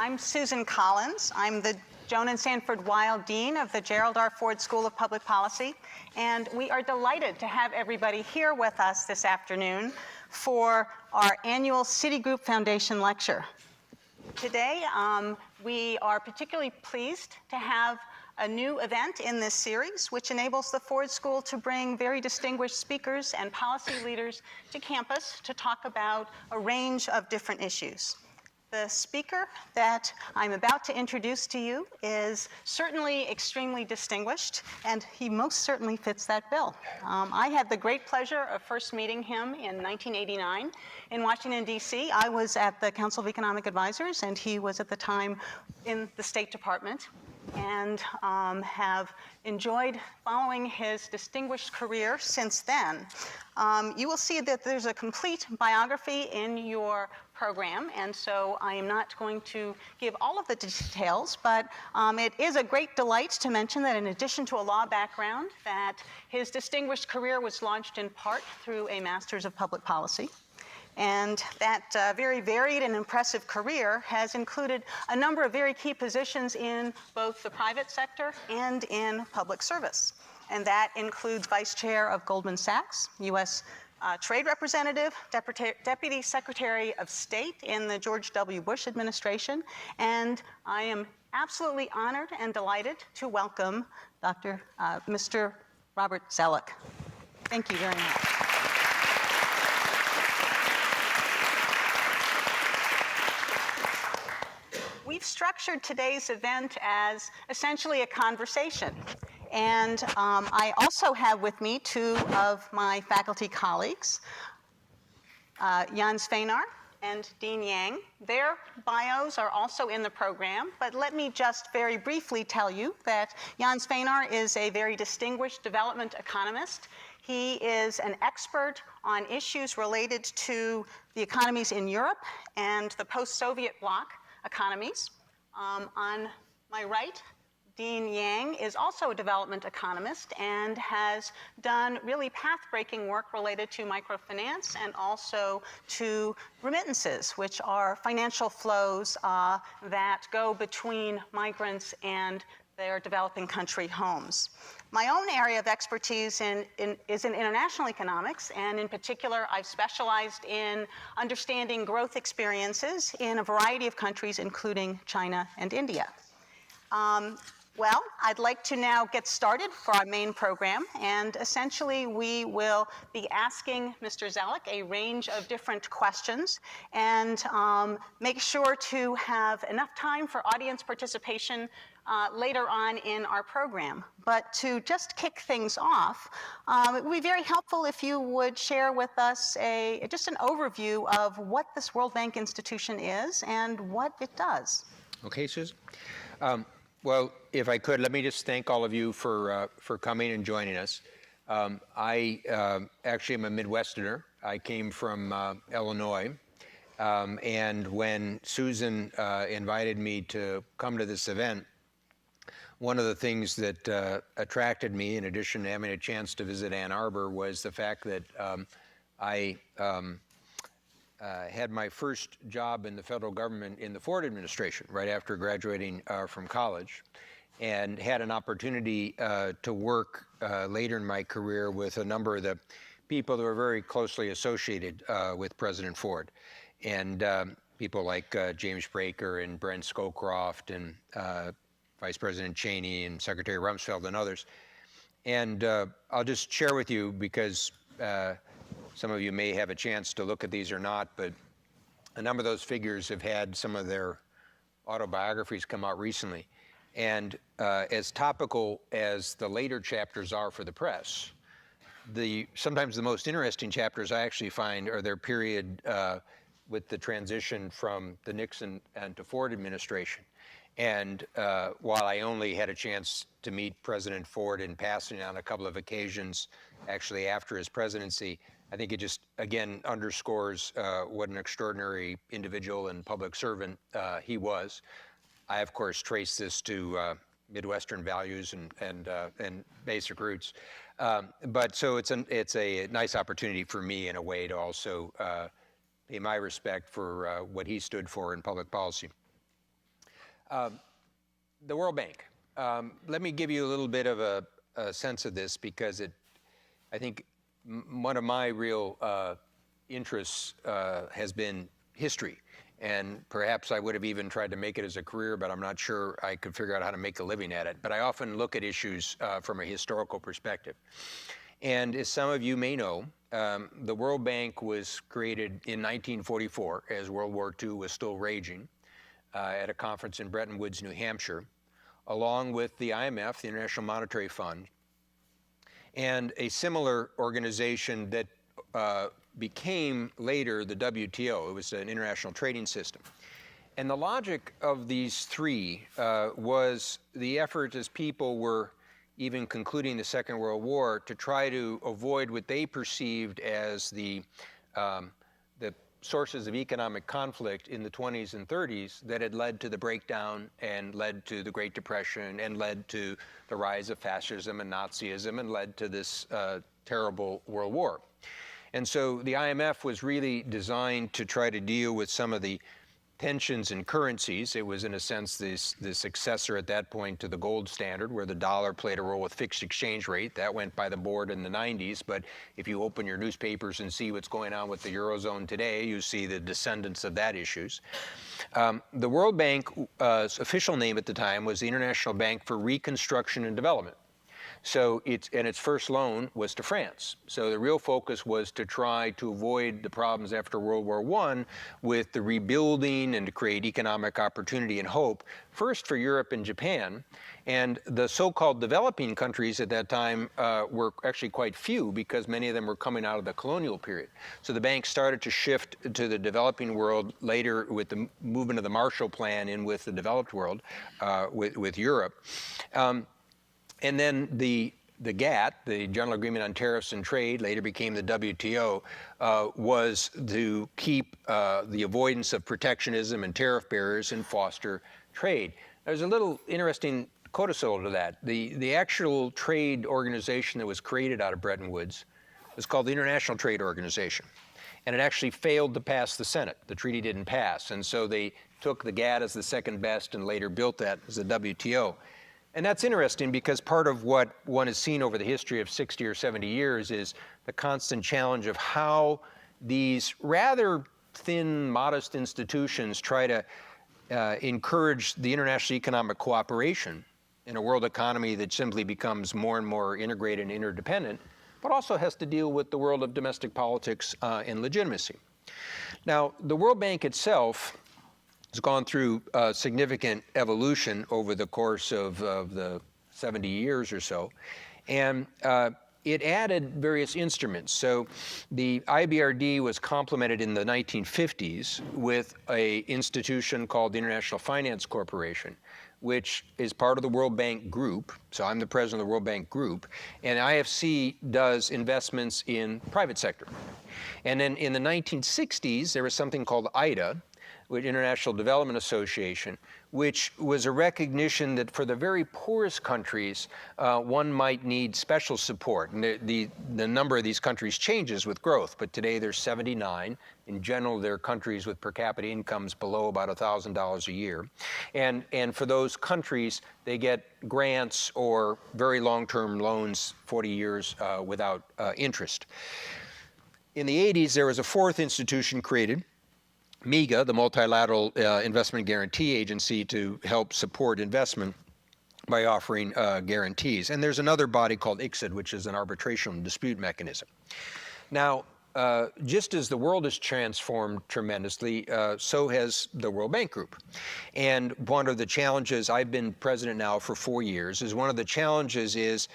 I'm Susan Collins. I'm the Joan and Sanford Weill Dean of the Gerald R. Ford School of Public Policy, and we are delighted to have everybody here with us this afternoon for our annual Citigroup Foundation Lecture. Today, we are particularly pleased to have a new event in this series, which enables the Ford School to bring very distinguished speakers and policy leaders to campus to talk about a range of different issues. The speaker that I'm about to introduce to you is certainly extremely distinguished, and he most certainly fits that bill. I had the great pleasure of first meeting him in 1989 in Washington, D.C. I was at the Council of Economic Advisors, and he was at the time in the State Department, and have enjoyed following his distinguished career since then. You will see that there's a complete biography in your program, and so I am not going to give all of the details, but it is a great delight to mention that in addition to a law background, that his distinguished career was launched in part through a Master's of Public Policy. And that very varied and impressive career has included a number of very key positions in both the private sector and in public service. And that includes Vice Chair of Goldman Sachs, U.S. Trade Representative, Deputy Secretary of State in the George W. Bush administration. And I am absolutely honored and delighted to welcome Mr. Robert Zoellick. Thank you very much. We've structured today's event as essentially a conversation. And I also have with me two of my faculty colleagues, Jan Sveinar and Dean Yang. Their bios are also in the program, but let me just very briefly tell you that Jan Sveinar is a very distinguished development economist. He is an expert on issues related to the economies in Europe and the post-Soviet bloc economies. On my right, Dean Yang is also a development economist and has done really path-breaking work related to microfinance and also to remittances, which are financial flows that go between migrants and their developing country homes. My own area of expertise is in international economics, and in particular, I've specialized in understanding growth experiences in a variety of countries, including China and India. Well, I'd like to now get started for our main program, and essentially we will be asking Mr. Zoellick a range of different questions and make sure to have enough time for audience participation later on in our program. But to just kick things off, it would be very helpful if you would share with us just an overview of what this World Bank institution is and what it does. Okay, Susan. Well, if I could, let me just thank all of you for coming and joining us. I actually am a Midwesterner. I came from Illinois. And when Susan invited me to come to this event, one of the things that attracted me, in addition to having a chance to visit Ann Arbor, was the fact that I had my first job in the federal government in the Ford administration right after graduating from college, and had an opportunity to work later in my career with a number of the people that were very closely associated with President Ford, and people like James Braker and Brent Scowcroft and Vice President Cheney and Secretary Rumsfeld and others. And I'll just share with you, because some of you may have a chance to look at these or not, but a number of those figures have had some of their autobiographies come out recently. And as topical as the later chapters are for the press, sometimes the most interesting chapters I actually find are their period with the transition from the Nixon and to Ford administration. And while I only had a chance to meet President Ford in passing on a couple of occasions, actually after his presidency, I think it just, again, underscores what an extraordinary individual and public servant he was. I, of course, trace this to Midwestern values and basic roots. But so it's a nice opportunity for me, in a way, to also pay my respect for what he stood for in public policy. The World Bank. Let me give you a little bit of a sense of this because I think one of my real interests has been history. And perhaps I would have even tried to make it as a career, but I'm not sure I could figure out how to make a living at it. But I often look at issues from a historical perspective. And as some of you may know, the World Bank was created in 1944 as World War II was still raging at a conference in Bretton Woods, New Hampshire, along with the IMF, the International Monetary Fund, and a similar organization that became later the WTO. It was an international trading system. And the logic of these three was the effort as people were even concluding the Second World War to try to avoid what they perceived as the sources of economic conflict in the 20s and 30s that had led to the breakdown and led to the Great Depression and led to the rise of fascism and Nazism and led to this terrible World War. And so the IMF was really designed to try to deal with some of the tensions in currencies. It was, in a sense, the successor at that point to the gold standard, where the dollar played a role with fixed exchange rate. That went by the board in the 90s. But if you open your newspapers and see what's going on with the Eurozone today, you see the descendants of that issues. The World Bank's official name at the time was the International Bank for Reconstruction and Development. So its first loan was to France. So the real focus was to try to avoid the problems after World War I with the rebuilding and to create economic opportunity and hope, first for Europe and Japan. And the so-called developing countries at that time were actually quite few because many of them were coming out of the colonial period. So the bank started to shift to the developing world later with the movement of the Marshall Plan in with the developed world, with Europe. And then the GATT, the General Agreement on Tariffs and Trade, later became the WTO, was to keep the avoidance of protectionism and tariff barriers and foster trade. There's a little interesting codicil to that. The actual trade organization that was created out of Bretton Woods was called the International Trade Organization. And it actually failed to pass the Senate. The treaty didn't pass. And so they took the GATT as the second best and later built that as the WTO. And that's interesting because part of what one has seen over the history of 60 or 70 years is the constant challenge of how these rather thin, modest institutions try to encourage the international economic cooperation in a world economy that simply becomes more and more integrated and interdependent, but also has to deal with the world of domestic politics and legitimacy. Now, the World Bank itself has gone through significant evolution over the course of the 70 years or so. And it added various instruments. So the IBRD was complemented in the 1950s with an institution called the International Finance Corporation, which is part of the World Bank Group. So I'm the president of the World Bank Group. And IFC does investments in private sector. And then in the 1960s, there was something called IDA, with International Development Association, which was a recognition that for the very poorest countries, one might need special support. And the number of these countries changes with growth, but today there's 79. In general, they're countries with per capita incomes below about $1,000 a year. And for those countries, they get grants or very long-term loans, 40 years without interest. In the 80s, there was a fourth institution created, MIGA, the Multilateral Investment Guarantee Agency, to help support investment by offering guarantees. And there's another body called ICSID, which is an arbitration and dispute mechanism. Now, just as the world has transformed tremendously, so has the World Bank Group. And one of the challenges, I've been president now for 4 years, is one of the challenges is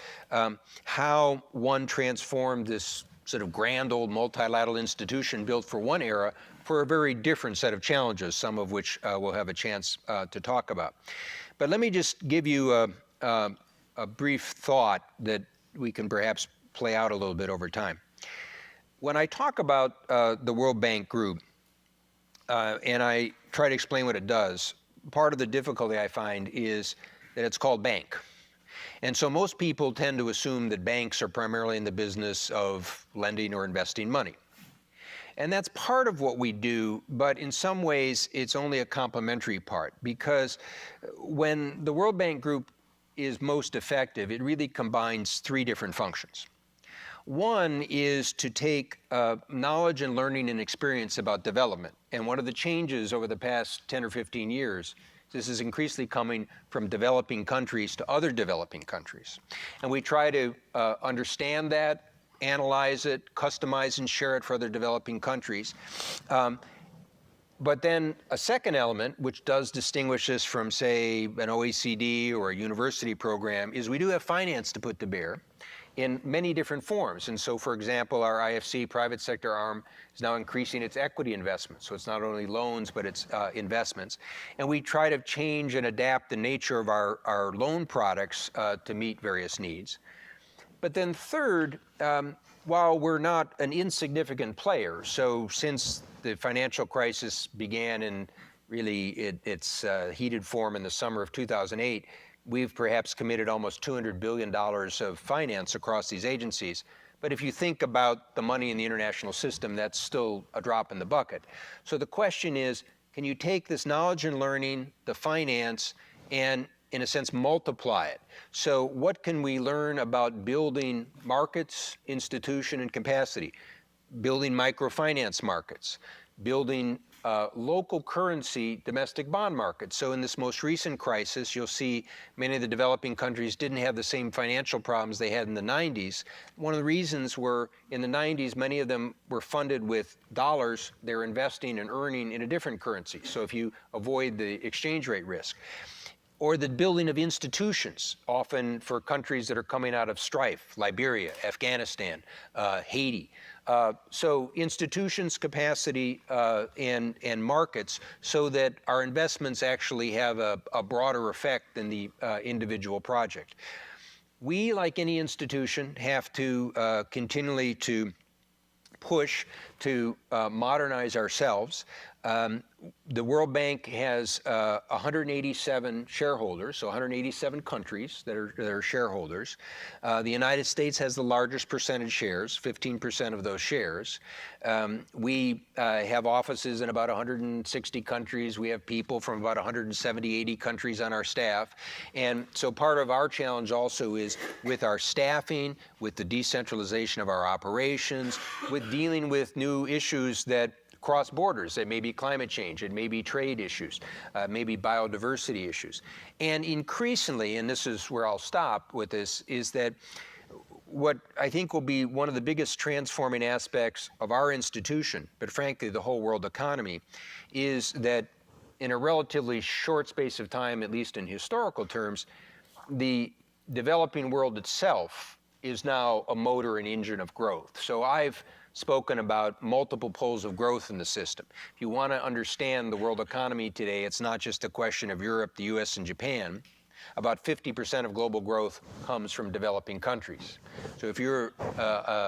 how one transformed this sort of grand old multilateral institution built for one era for a very different set of challenges, some of which we'll have a chance to talk about. But let me just give you a brief thought that we can perhaps play out a little bit over time. When I talk about the World Bank Group, and I try to explain what it does, part of the difficulty I find is that it's called bank. And so most people tend to assume that banks are primarily in the business of lending or investing money. And that's part of what we do, but in some ways it's only a complementary part, because when the World Bank Group is most effective, it really combines three different functions. One is to take knowledge and learning and experience about development. And one of the changes over the past 10 or 15 years, this is increasingly coming from developing countries to other developing countries. And we try to understand that, analyze it, customize and share it for other developing countries. But then a second element, which does distinguish us from, say, an OECD or a university program, is we do have finance to put to bear in many different forms. And so, for example, our IFC private sector arm is now increasing its equity investments. So it's not only loans, but it's investments. And we try to change and adapt the nature of our loan products to meet various needs. But then third, while we're not an insignificant player, so since the financial crisis began in really its heated form in the summer of 2008, we've perhaps committed almost $200 billion of finance across these agencies. But if you think about the money in the international system, that's still a drop in the bucket. So the question is, can you take this knowledge and learning, the finance, and in a sense multiply it? So what can we learn about building markets, institution, and capacity? Building microfinance markets, building local currency domestic bond markets. So in this most recent crisis, you'll see many of the developing countries didn't have the same financial problems they had in the 90s. One of the reasons were in the 90s, many of them were funded with dollars. They're investing and earning in a different currency. So if you avoid the exchange rate risk. Or the building of institutions, often for countries that are coming out of strife, Liberia, Afghanistan, Haiti. So institutions, capacity, and markets, so that our investments actually have a broader effect than the individual project. We, like any institution, have to continually to push to modernize ourselves. The World Bank has 187 shareholders, so 187 countries that are shareholders. The United States has the largest percentage shares, 15% of those shares. We have offices in about 160 countries. We have people from about 170, 80 countries on our staff. And so part of our challenge also is with our staffing, with the decentralization of our operations, with dealing with new issues that cross borders. It may be climate change, it may be trade issues, maybe biodiversity issues. And increasingly, and this is where I'll stop with this, is that what I think will be one of the biggest transforming aspects of our institution, but frankly the whole world economy, is that in a relatively short space of time, at least in historical terms, the developing world itself is now a motor and engine of growth. So I've spoken about multiple poles of growth in the system. If you want to understand the world economy today, it's not just a question of Europe, the US, and Japan. About 50% of global growth comes from developing countries. So if you're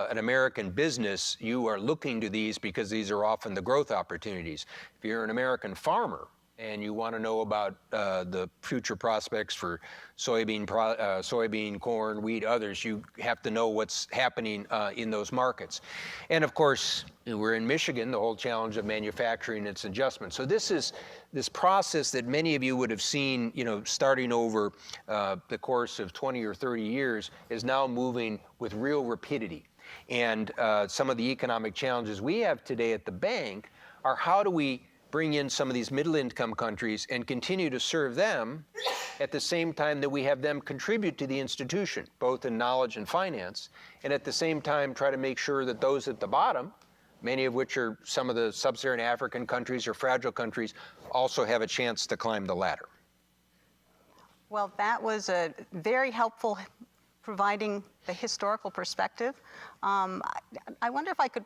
an American business, you are looking to these because these are often the growth opportunities. If you're an American farmer, and you want to know about the future prospects for soybean, corn, wheat, others, you have to know what's happening in those markets. And of course, we're in Michigan, the whole challenge of manufacturing and its adjustment. So this is this process that many of you would have seen, starting over the course of 20 or 30 years, is now moving with real rapidity. And some of the economic challenges we have today at the bank are how do we bring in some of these middle-income countries and continue to serve them at the same time that we have them contribute to the institution, both in knowledge and finance, and at the same time try to make sure that those at the bottom, many of which are some of the sub-Saharan African countries or fragile countries, also have a chance to climb the ladder. Well, that was a very helpful providing the historical perspective. I wonder if I could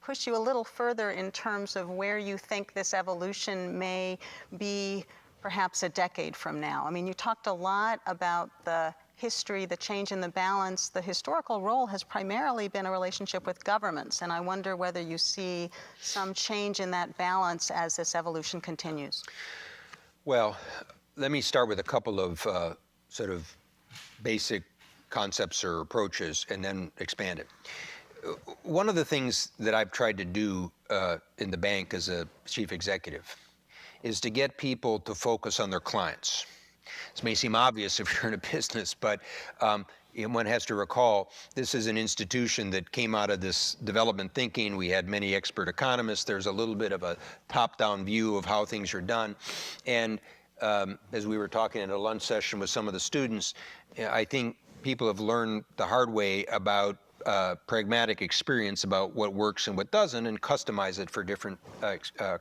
push you a little further in terms of where you think this evolution may be perhaps a decade from now. I mean, you talked a lot about the history, the change in the balance. The historical role has primarily been a relationship with governments, and I wonder whether you see some change in that balance as this evolution continues. Well, let me start with a couple of sort of basic concepts or approaches and then expand it. one of the things that I've tried to do in the bank as a chief executive is to get people to focus on their clients. This may seem obvious if you're in a business, but one has to recall this is an institution that came out of this development thinking. We had many expert economists. There's a little bit of a top-down view of how things are done. And as we were talking in a lunch session with some of the students, I think people have learned the hard way about pragmatic experience about what works and what doesn't, and customize it for different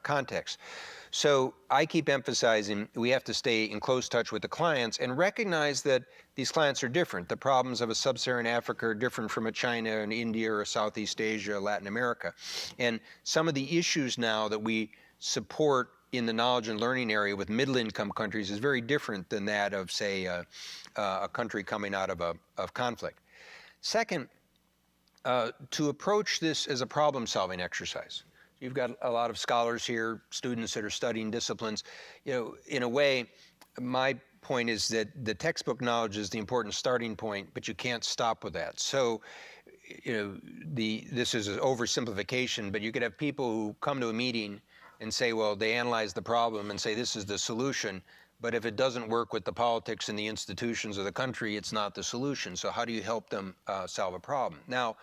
contexts. So I keep emphasizing we have to stay in close touch with the clients and recognize that these clients are different. The problems of a sub-Saharan Africa are different from a China and India or Southeast Asia, Latin America. And some of the issues now that we support in the knowledge and learning area with middle-income countries is very different than that of, say, a country coming out of conflict. Second, to approach this as a problem-solving exercise. You've got a lot of scholars here, students that are studying disciplines. You know, in a way, my point is that the textbook knowledge is the important starting point, but you can't stop with that. So, you know, this is an oversimplification, but you could have people who come to a meeting and say, well, they analyze the problem and say this is the solution, but if it doesn't work with the politics and the institutions of the country, it's not the solution. So how do you help them solve a problem? Now,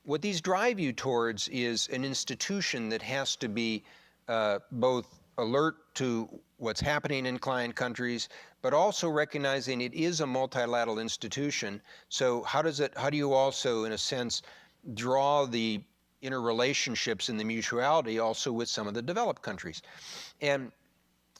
what these drive you towards is an institution that has to be both alert to what's happening in client countries, but also recognizing it is a multilateral institution. So how do you also, in a sense, draw the interrelationships and the mutuality also with some of the developed countries? And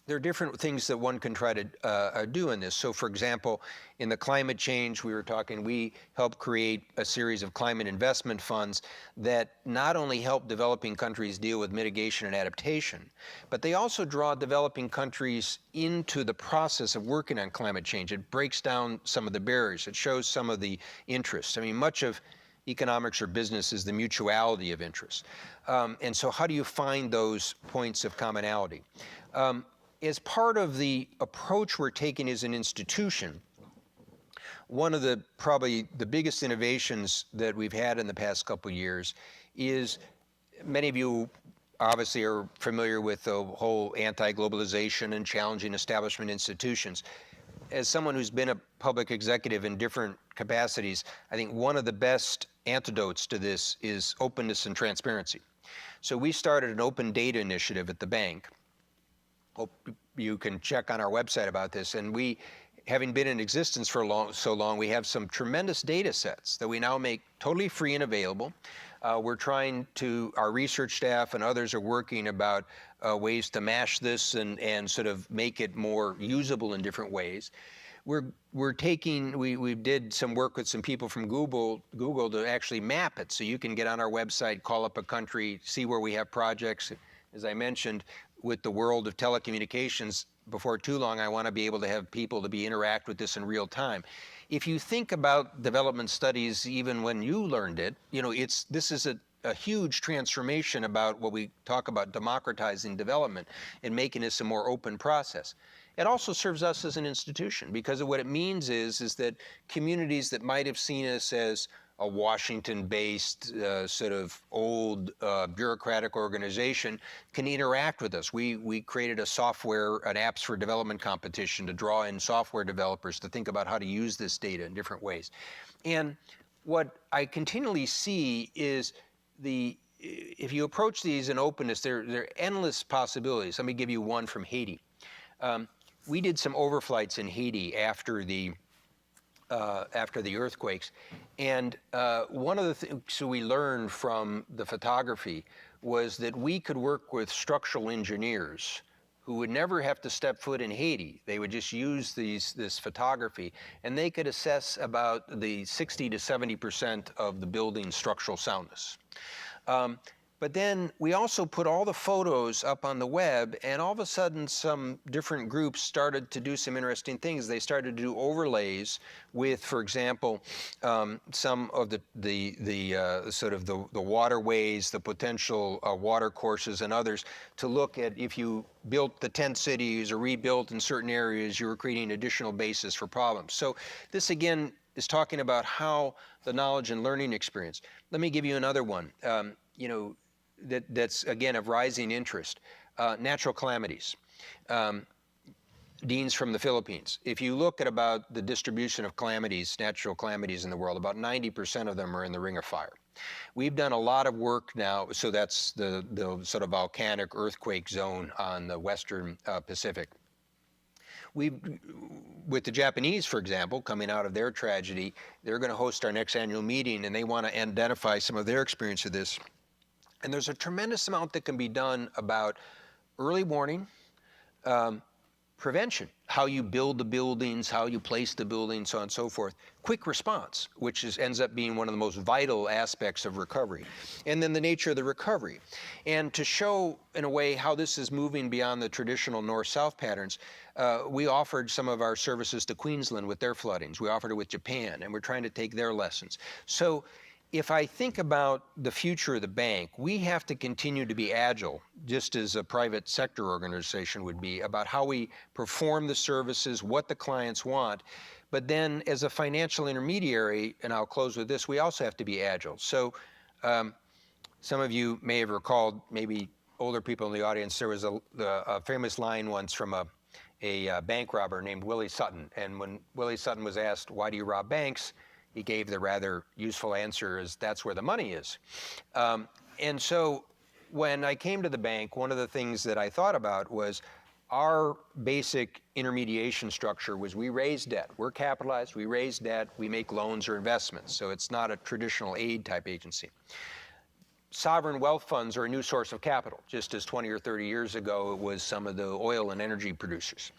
there are different things that one can try to do in this. So for example, in the climate change, we helped create a series of climate investment funds that not only help developing countries deal with mitigation and adaptation, but they also draw developing countries into the process of working on climate change. It breaks down some of the barriers. It shows some of the interests. I mean, much of economics or business is the mutuality of interests. And so how do you find those points of commonality? As part of the approach we're taking as an institution, one of the probably the biggest innovations that we've had in the past couple of years is, many of you obviously are familiar with the whole anti-globalization and challenging establishment institutions. As someone who's been a public executive in different capacities, I think one of the best antidotes to this is openness and transparency. So we started an open data initiative at the bank. Hope you can check on our website about this. And we, having been in existence for so long, we have some tremendous data sets that we now make totally free and available. We're trying to, our research staff and others are working about ways to mash this and sort of make it more usable in different ways. We did some work with some people from Google to actually map it. So you can get on our website, call up a country, see where we have projects. As I mentioned, with the world of telecommunications, before too long, I want to be able to have people to interact with this in real time. If you think about development studies, even when you learned it, you know, this is a huge transformation about what we talk about democratizing development and making this a more open process. It also serves us as an institution, because of what it means is that communities that might have seen us as a Washington-based sort of old bureaucratic organization can interact with us. We created an apps for development competition to draw in software developers to think about how to use this data in different ways. And what I continually see is if you approach these in openness, there are endless possibilities. Let me give you one from Haiti. We did some overflights in Haiti after the earthquakes. And one of the things we learned from the photography was that we could work with structural engineers who would never have to step foot in Haiti. They would just use this photography, and they could assess about the 60 to 70% of the building's structural soundness. But then we also put all the photos up on the web, and all of a sudden some different groups started to do some interesting things. They started to do overlays with, for example, some of the sort of the waterways, the potential water courses and others, to look at if you built the tent cities or rebuilt in certain areas, you were creating additional basis for problems. So this again is talking about how the knowledge and learning experience. Let me give you another one, that's, again, of rising interest. Natural calamities. Deans from the Philippines. If you look at about the distribution of calamities, natural calamities in the world, about 90% of them are in the Ring of Fire. We've done a lot of work now, so that's the sort of volcanic earthquake zone on the Western Pacific. With the Japanese, for example, coming out of their tragedy, they're going to host our next annual meeting, and they want to identify some of their experience of this. And there's a tremendous amount that can be done about early warning, prevention, how you build the buildings, how you place the buildings, so on and so forth. Quick response, which ends up being one of the most vital aspects of recovery. And then the nature of the recovery. And to show, in a way, how this is moving beyond the traditional north-south patterns, we offered some of our services to Queensland with their floodings. We offered it with Japan, and we're trying to take their lessons. So if I think about the future of the bank, we have to continue to be agile, just as a private sector organization would be, about how we perform the services, what the clients want. But then as a financial intermediary, and I'll close with this, we also have to be agile. So some of you may have recalled, maybe older people in the audience, there was a famous line once from a bank robber named Willie Sutton. And when Willie Sutton was asked, why do you rob banks? He gave the rather useful answer is, that's where the money is. And so when I came to the bank, one of the things that I thought about was our basic intermediation structure was we raise debt. We're capitalized, we raise debt, we make loans or investments. So it's not a traditional aid type agency. Sovereign wealth funds are a new source of capital, just as 20 or 30 years ago it was some of the oil and energy producers.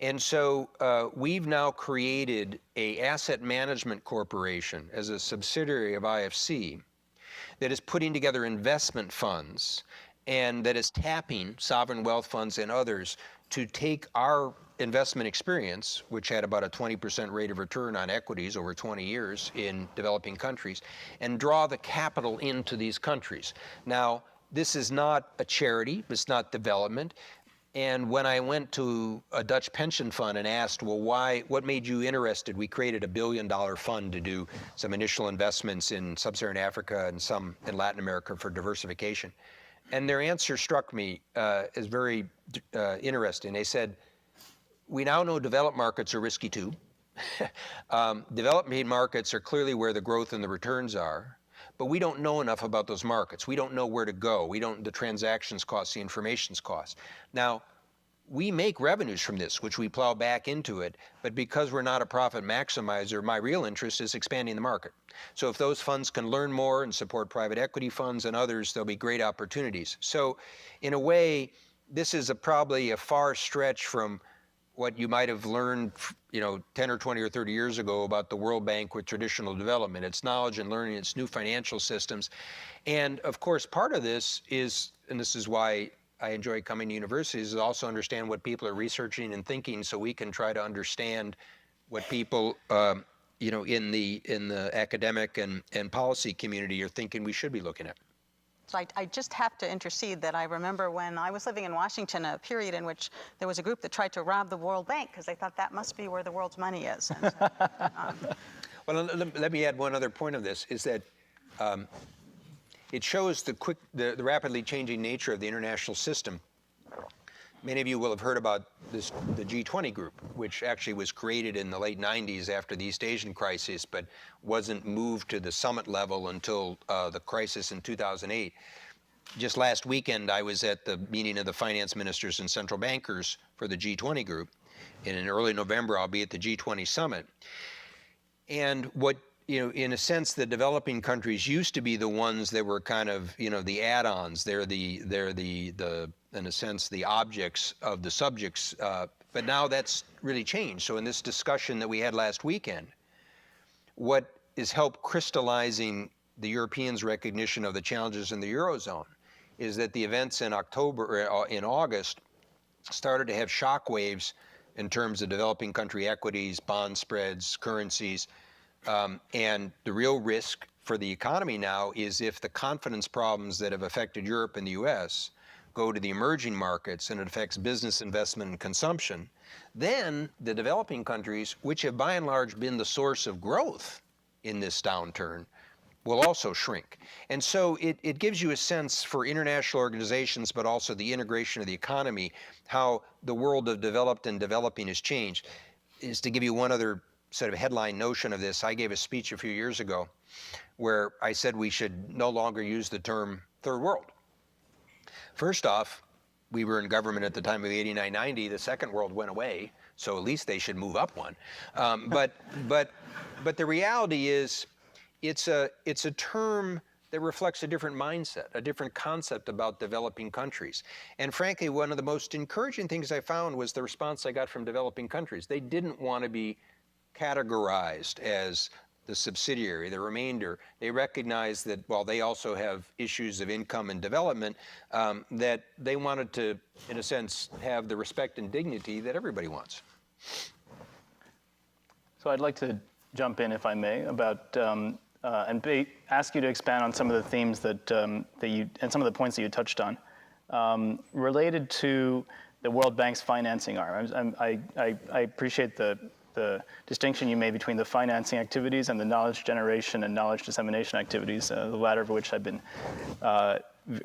And so we've now created a asset management corporation as a subsidiary of IFC that is putting together investment funds and that is tapping sovereign wealth funds and others to take our investment experience, which had about a 20% rate of return on equities over 20 years in developing countries, and draw the capital into these countries. Now, this is not a charity, it's not development. And when I went to a Dutch pension fund and asked, well, what made you interested? We created a $1 billion fund to do some initial investments in sub-Saharan Africa and some in Latin America for diversification. And their answer struck me as very interesting. They said, we now know developed markets are risky too. Developing markets are clearly where the growth and the returns are, but we don't know enough about those markets. We don't know where to go. The transactions cost, the information's cost. Now, we make revenues from this, which we plow back into it, but because we're not a profit maximizer, my real interest is expanding the market. So if those funds can learn more and support private equity funds and others, there'll be great opportunities. So in a way, this is probably a far stretch from what you might have learned, 10 or 20 or 30 years ago about the World Bank with traditional development. It's knowledge and learning, it's new financial systems. And of course, part of this is, and this is why I enjoy coming to universities, is also understand what people are researching and thinking so we can try to understand what people, in the academic and policy community are thinking we should be looking at. So I just have to intercede that I remember when I was living in Washington, a period in which there was a group that tried to rob the World Bank because they thought that must be where the world's money is. And so, Well, let me add one other point of this, is that it shows the rapidly changing nature of the international system. Many of you will have heard about the G20 Group, which actually was created in the late 90s after the East Asian crisis, but wasn't moved to the summit level until the crisis in 2008. Just last weekend, I was at the meeting of the finance ministers and central bankers for the G20 Group. And in early November, I'll be at the G20 Summit. And what, in a sense, the developing countries used to be the ones that were kind of, the add-ons. They're in a sense, the objects of the subjects. But now that's really changed. So in this discussion that we had last weekend, what is helped crystallizing the Europeans' recognition of the challenges in the Eurozone is that the events in August started to have shock waves in terms of developing country equities, bond spreads, currencies. And the real risk for the economy now is if the confidence problems that have affected Europe and the US go to the emerging markets and it affects business investment and consumption, then the developing countries, which have by and large been the source of growth in this downturn, will also shrink. And so it gives you a sense for international organizations, but also the integration of the economy, how the world of developed and developing has changed. Is to give you one other sort of headline notion of this, I gave a speech a few years ago where I said we should no longer use the term third world. First off, we were in government at the time of 89-90, the second world went away, so at least they should move up one. But the reality is, it's a term that reflects a different mindset, a different concept about developing countries. And frankly, one of the most encouraging things I found was the response I got from developing countries. They didn't want to be categorized as the subsidiary, the remainder. They recognize that while they also have issues of income and development, that they wanted to, in a sense, have the respect and dignity that everybody wants. So I'd like to jump in, if I may, about ask you to expand on some of the themes that you and some of the points that you touched on related to the World Bank's financing arm. I appreciate the distinction you made between the financing activities and the knowledge generation and knowledge dissemination activities, the latter of which I've been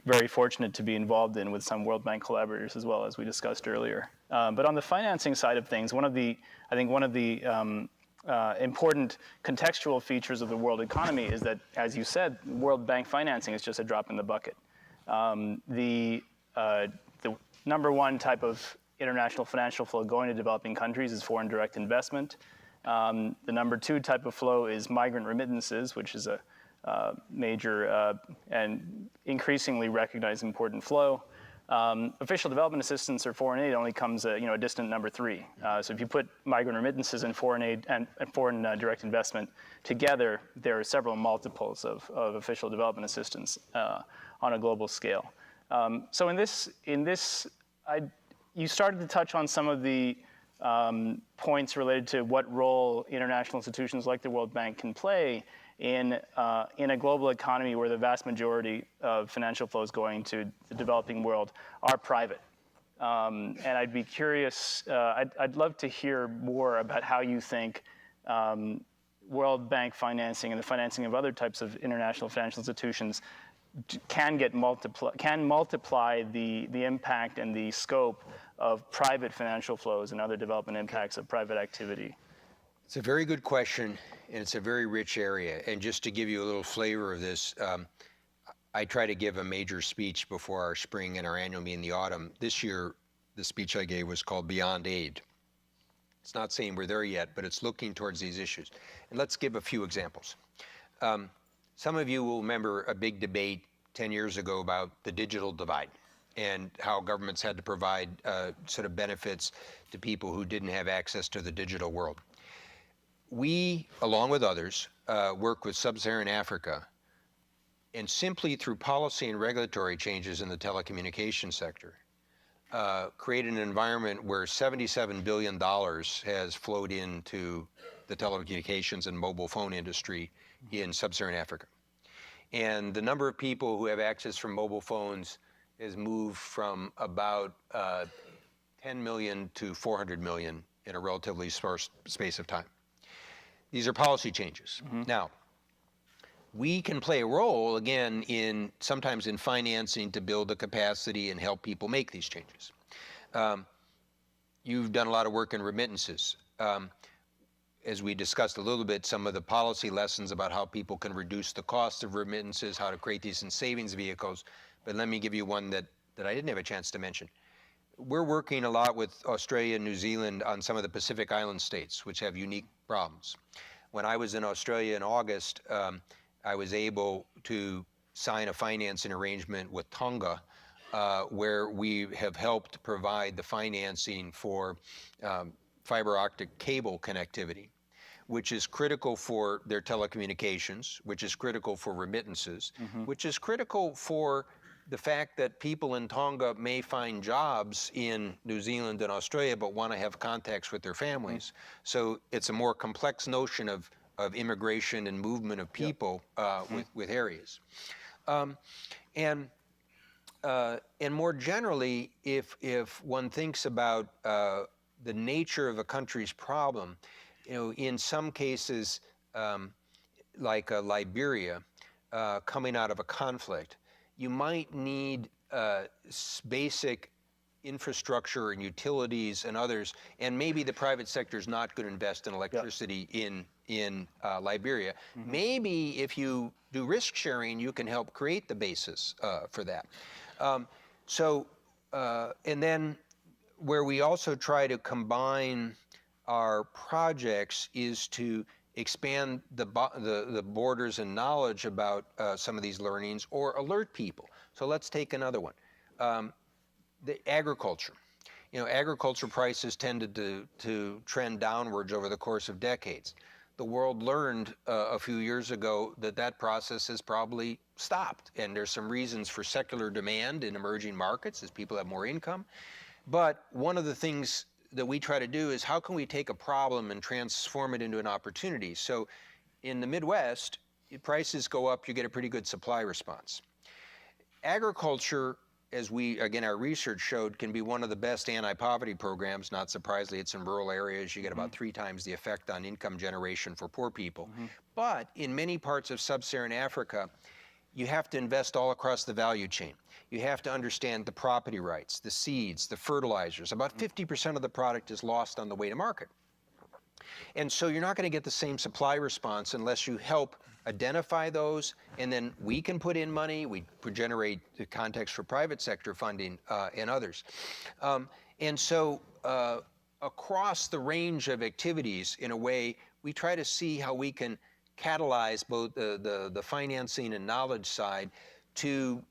very fortunate to be involved in with some World Bank collaborators as well, as we discussed earlier. But on the financing side of things, one of the important contextual features of the world economy is that, as you said, World Bank financing is just a drop in the bucket. The number one type of international financial flow going to developing countries is foreign direct investment. The number two type of flow is migrant remittances, which is a major and increasingly recognized important flow. Official development assistance or foreign aid only comes a distant number three. So if you put migrant remittances and foreign aid and foreign direct investment together, there are several multiples of official development assistance on a global scale. So in this, you started to touch on some of the points related to what role international institutions like the World Bank can play in a global economy where the vast majority of financial flows going to the developing world are private. And I'd be curious, I'd love to hear more about how you think World Bank financing and the financing of other types of international financial institutions can multiply the impact and the scope of private financial flows and other development impacts of private activity. It's a very good question, and it's a very rich area. And just to give you a little flavor of this, I try to give a major speech before our spring and our annual meeting in the autumn. This year, the speech I gave was called Beyond Aid. It's not saying we're there yet, but it's looking towards these issues. And let's give a few examples. Some of you will remember a big debate 10 years ago about the digital divide and how governments had to provide sort of benefits to people who didn't have access to the digital world. We, along with others, work with sub-Saharan Africa, and simply through policy and regulatory changes in the telecommunications sector, created an environment where $77 billion has flowed into the telecommunications and mobile phone industry in sub-Saharan Africa. And the number of people who have access from mobile phones has moved from about 10 million to 400 million in a relatively sparse space of time. These are policy changes. Mm-hmm. Now, we can play a role, again, sometimes in financing to build the capacity and help people make these changes. You've done a lot of work in remittances. As we discussed a little bit, some of the policy lessons about how people can reduce the cost of remittances, how to create these in savings vehicles. But let me give you one that I didn't have a chance to mention. We're working a lot with Australia and New Zealand on some of the Pacific Island states, which have unique problems. When I was in Australia in August, I was able to sign a financing arrangement with Tonga, where we have helped provide the financing for fiber optic cable connectivity, which is critical for their telecommunications, which is critical for remittances, mm-hmm. which is critical for the fact that people in Tonga may find jobs in New Zealand and Australia but want to have contacts with their families. Mm-hmm. So it's a more complex notion of immigration and movement of people, yep. Mm-hmm. with areas. And And more generally, if one thinks about the nature of a country's problem, in some cases, like Liberia, coming out of a conflict, you might need basic infrastructure and utilities and others, and maybe the private sector is not going to invest in electricity in Liberia. Maybe if you do risk sharing, you can help create the basis for that. And then where we also try to combine our projects is to expand the borders and knowledge about some of these learnings, or alert people. So let's take another one. The agriculture. Agriculture prices tended to trend downwards over the course of decades. The world learned a few years ago that process has probably stopped, and there's some reasons for secular demand in emerging markets as people have more income. But one of the things that we try to do is, how can we take a problem and transform it into an opportunity? So in the Midwest, prices go up, you get a pretty good supply response. Agriculture, as our research showed, can be one of the best anti-poverty programs. Not surprisingly, it's in rural areas. You get about 3 times the effect on income generation for poor people. But in many parts of sub-Saharan Africa, you have to invest all across the value chain. You have to understand the property rights, the seeds, the fertilizers. About 50% of the product is lost on the way to market. And so you're not going to get the same supply response unless you help identify those, and then we can put in money, we generate the context for private sector funding and others. And so across the range of activities, in a way, we try to see how we can catalyze both the financing and knowledge side to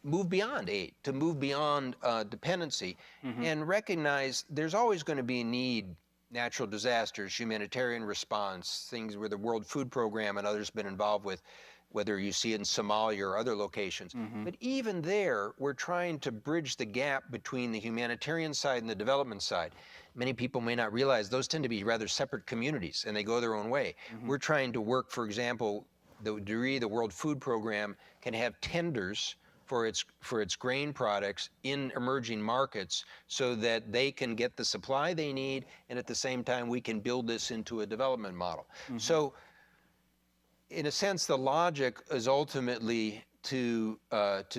move beyond aid, to move beyond dependency, and recognize there's always going to be a need. Natural disasters, humanitarian response, things where the World Food Program and others have been involved with, whether you see it in Somalia or other locations. But even there, we're trying to bridge the gap between the humanitarian side and the development side. Many people may not realize those tend to be rather separate communities, and they go their own way. We're trying to work, for example, the World Food Program can have tenders for its grain products in emerging markets, so that they can get the supply they need, and at the same time we can build this into a development model. So in a sense, the logic is ultimately to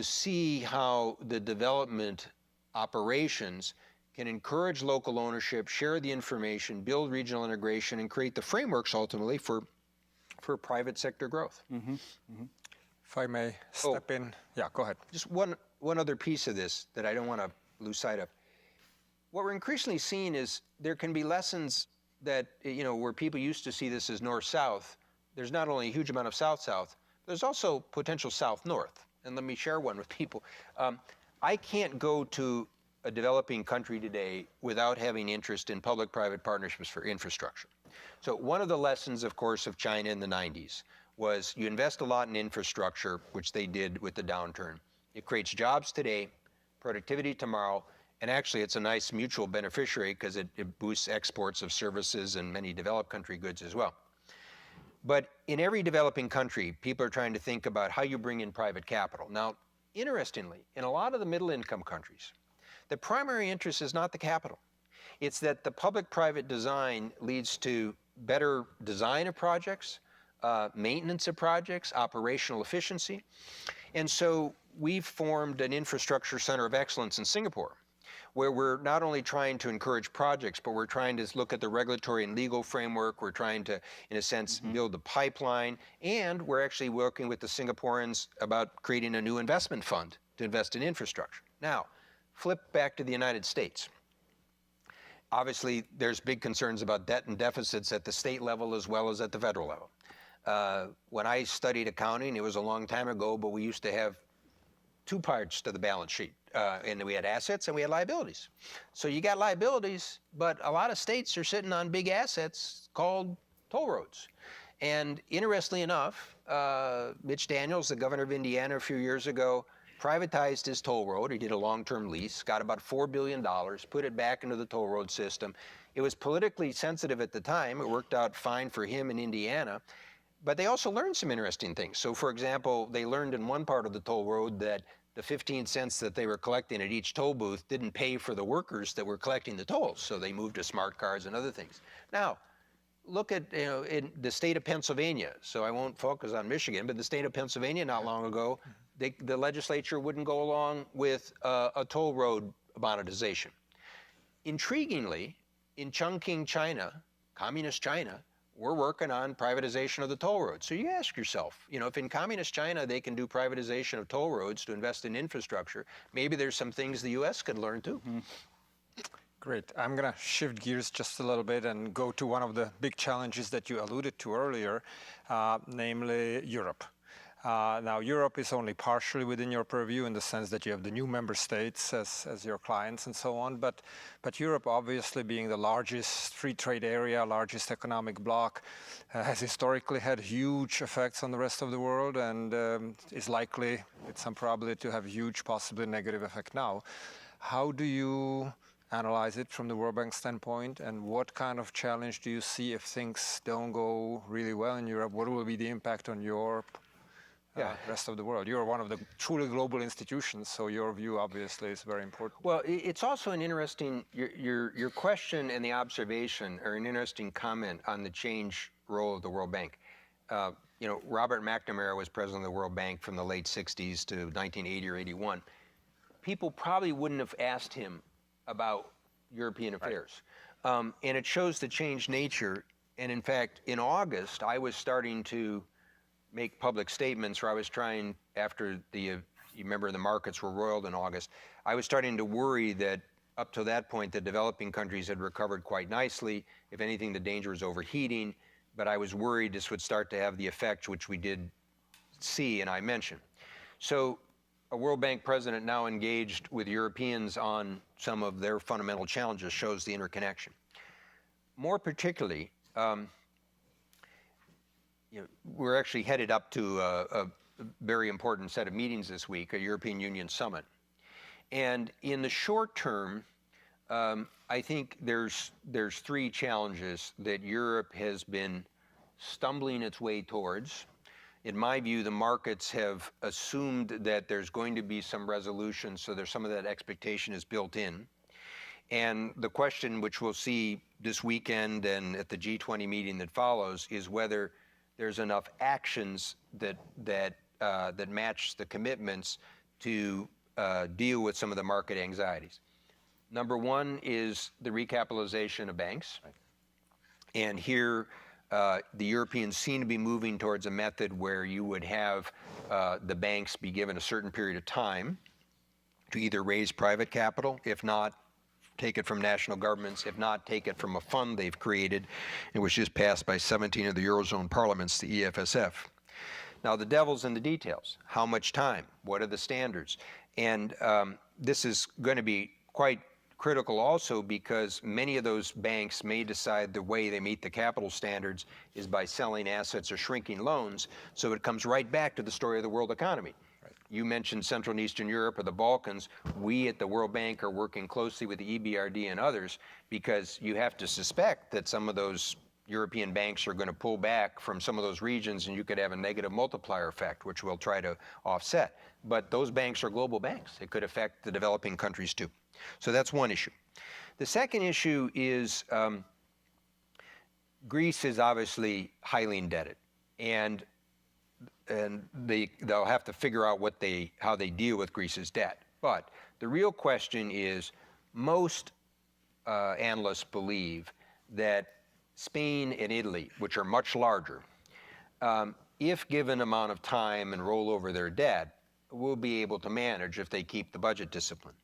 see how the development operations can encourage local ownership, share the information, build regional integration, and create the frameworks ultimately for private sector growth. If I may step in. Yeah, go ahead. Just one other piece of this that I don't want to lose sight of. What we're increasingly seeing is there can be lessons that, where people used to see this as north-south. There's not only a huge amount of south-south, there's also potential south-north. And let me share one with people. I can't go to a developing country today without having interest in public-private partnerships for infrastructure. So one of the lessons, of course, of China in the 90s was you invest a lot in infrastructure, which they did with the downturn. It creates jobs today, productivity tomorrow, and actually it's a nice mutual beneficiary because it boosts exports of services and many developed country goods as well. But in every developing country, people are trying to think about how you bring in private capital. Now, interestingly, in a lot of the middle-income countries, the primary interest is not the capital. It's that the public-private design leads to better design of projects, maintenance of projects, operational efficiency. And so we've formed an infrastructure center of excellence in Singapore, where we're not only trying to encourage projects, but we're trying to look at the regulatory and legal framework. We're trying to, in a sense, build a pipeline. And we're actually working with the Singaporeans about creating a new investment fund to invest in infrastructure. Now, flip back to the United States. Obviously, there's big concerns about debt and deficits at the state level as well as at the federal level. When I studied accounting, it was a long time ago, but we used to have 2 parts to the balance sheet. And we had assets and we had liabilities. So you got liabilities, but a lot of states are sitting on big assets called toll roads. And interestingly enough, Mitch Daniels, the governor of Indiana a few years ago, privatized his toll road. He did a long-term lease, got about $4 billion, put it back into the toll road system. It was politically sensitive at the time. It worked out fine for him in Indiana. But they also learned some interesting things. So, for example, they learned in one part of the toll road that the 15 cents that they were collecting at each toll booth didn't pay for the workers that were collecting the tolls, so they moved to smart cards and other things. Now, look at in the state of Pennsylvania. So I won't focus on Michigan, but the state of Pennsylvania not long ago, the legislature wouldn't go along with a toll road monetization. Intriguingly, in Chongqing, China, communist China, we're working on privatization of the toll roads. So you ask yourself, if in communist China they can do privatization of toll roads to invest in infrastructure, maybe there's some things the U.S. could learn too. Great. I'm going to shift gears just a little bit and go to one of the big challenges that you alluded to earlier, namely Europe. Now, Europe is only partially within your purview in the sense that you have the new member states as your clients and so on, but Europe, obviously being the largest free trade area, largest economic bloc, has historically had huge effects on the rest of the world and is likely, with some probability, to have huge, possibly negative effect now. How do you analyze it from the World Bank standpoint, and what kind of challenge do you see if things don't go really well in Europe? What will be the impact on your rest of the world? You're one of the truly global institutions, so your view obviously is very important. Well, it's also an interesting, your question and the observation are an interesting comment on the change role of the World Bank. Robert McNamara was president of the World Bank from the late 60s to 1980 or 81. People probably wouldn't have asked him about European affairs. Right. And it shows the changed nature. And in fact, in August, I was starting to make public statements where I was trying, after you remember the markets were roiled in August, I was starting to worry that up to that point, the developing countries had recovered quite nicely. If anything, the danger was overheating, but I was worried this would start to have the effect which we did see and I mentioned. So a World Bank president now engaged with Europeans on some of their fundamental challenges shows the interconnection. More particularly, we're actually headed up to a very important set of meetings this week, a European Union summit. And in the short term, I think there's three challenges that Europe has been stumbling its way towards. In my view, the markets have assumed that there's going to be some resolution, so there's some of that expectation is built in. And the question which we'll see this weekend and at the G20 meeting that follows is whether there's enough actions that match the commitments to deal with some of the market anxieties. Number one is the recapitalization of banks. Right. And here, the Europeans seem to be moving towards a method where you would have the banks be given a certain period of time to either raise private capital, if not, take it from national governments, if not, take it from a fund they've created, and was just passed by 17 of the Eurozone parliaments, the EFSF. Now, the devil's in the details. How much time? What are the standards? And this is going to be quite critical also because many of those banks may decide the way they meet the capital standards is by selling assets or shrinking loans, so it comes right back to the story of the world economy. You mentioned Central and Eastern Europe or the Balkans. We at the World Bank are working closely with the EBRD and others because you have to suspect that some of those European banks are going to pull back from some of those regions and you could have a negative multiplier effect, which we'll try to offset. But those banks are global banks. It could affect the developing countries too. So that's one issue. The second issue is Greece is obviously highly indebted. And they'll have to figure out how they deal with Greece's debt. But the real question is, most analysts believe that Spain and Italy, which are much larger, if given amount of time and roll over their debt, will be able to manage if they keep the budget discipline.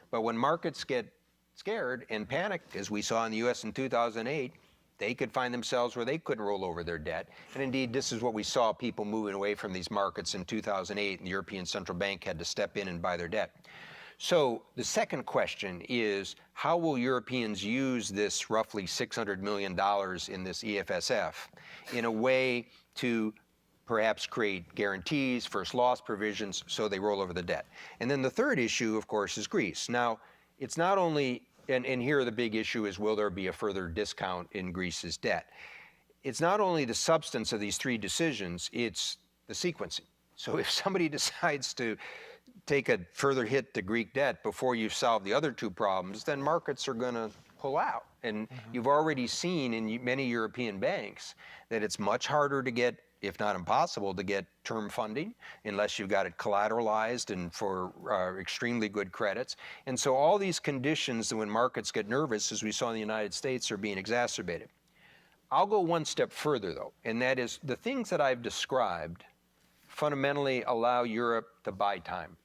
But when markets get scared and panicked, as we saw in the US in 2008, they could find themselves where they couldn't roll over their debt. And indeed, this is what we saw, people moving away from these markets in 2008, and the European Central Bank had to step in and buy their debt. So the second question is, how will Europeans use this roughly $600 million in this EFSF in a way to perhaps create guarantees, first loss provisions, so they roll over the debt? And then the third issue, of course, is Greece. Now, it's not only, and here the big issue is, will there be a further discount in Greece's debt? It's not only the substance of these three decisions, it's the sequencing. So if somebody decides to take a further hit to Greek debt before you solve the other two problems, then markets are going to pull out. And you've already seen in many European banks that it's much harder to get, if not impossible, to get term funding unless you've got it collateralized and for extremely good credits. And so all these conditions that when markets get nervous, as we saw in the United States, are being exacerbated. I'll go one step further, though, and that is the things that I've described fundamentally allow Europe to buy time.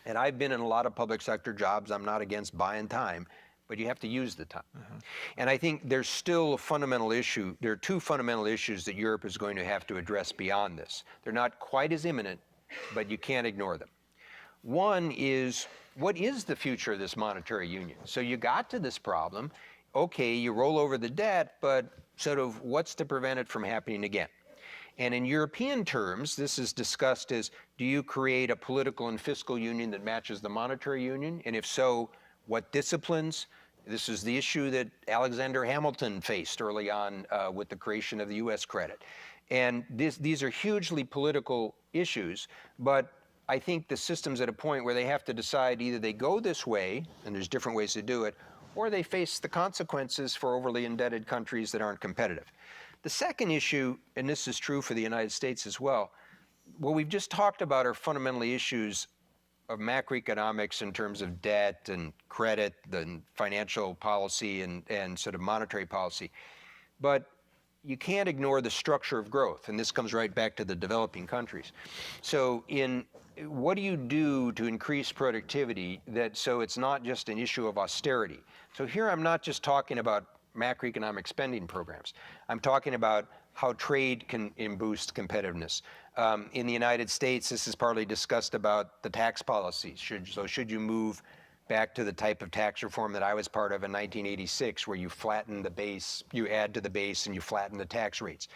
And I've been in a lot of public sector jobs. I'm not against buying time, but you have to use the time. And I think there's still a fundamental issue. There are two fundamental issues that Europe is going to have to address beyond this. They're not quite as imminent, but you can't ignore them. One is, what is the future of this monetary union? So you got to this problem. Okay, you roll over the debt, but sort of what's to prevent it from happening again? And in European terms, this is discussed as, do you create a political and fiscal union that matches the monetary union? And if so, what disciplines? This is the issue that Alexander Hamilton faced early on with the creation of the US credit. And these are hugely political issues, but I think the system's at a point where they have to decide either they go this way, and there's different ways to do it, or they face the consequences for overly indebted countries that aren't competitive. The second issue, and this is true for the United States as well, what we've just talked about are fundamentally issues of macroeconomics in terms of debt and credit and financial policy and sort of monetary policy. But you can't ignore the structure of growth, and this comes right back to the developing countries. So what do you do to increase productivity so it's not just an issue of austerity? So here I'm not just talking about macroeconomic spending programs. I'm talking about how trade can boost competitiveness. In the United States, this is partly discussed about the tax policies. Should you move back to the type of tax reform that I was part of in 1986, where you flatten the base, you add to the base and you flatten the tax rates?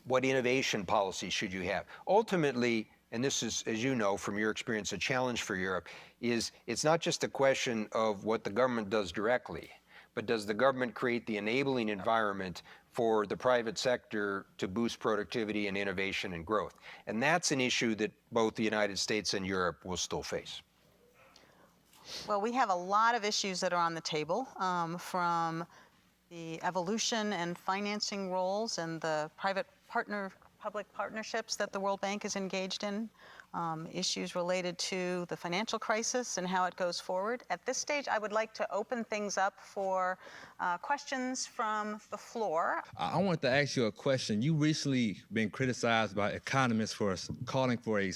What innovation policies should you have? Ultimately, and this is, as you know from your experience, a challenge for Europe, is it's not just a question of what the government does directly, but does the government create the enabling environment for the private sector to boost productivity and innovation and growth? And that's an issue that both the United States and Europe will still face. Well, we have a lot of issues that are on the table, from the evolution and financing roles and the public partnerships that the World Bank is engaged in, issues related to the financial crisis and how it goes forward. At this stage, I would like to open things up for questions from the floor. I want to ask you a question. You recently been criticized by economists for calling for a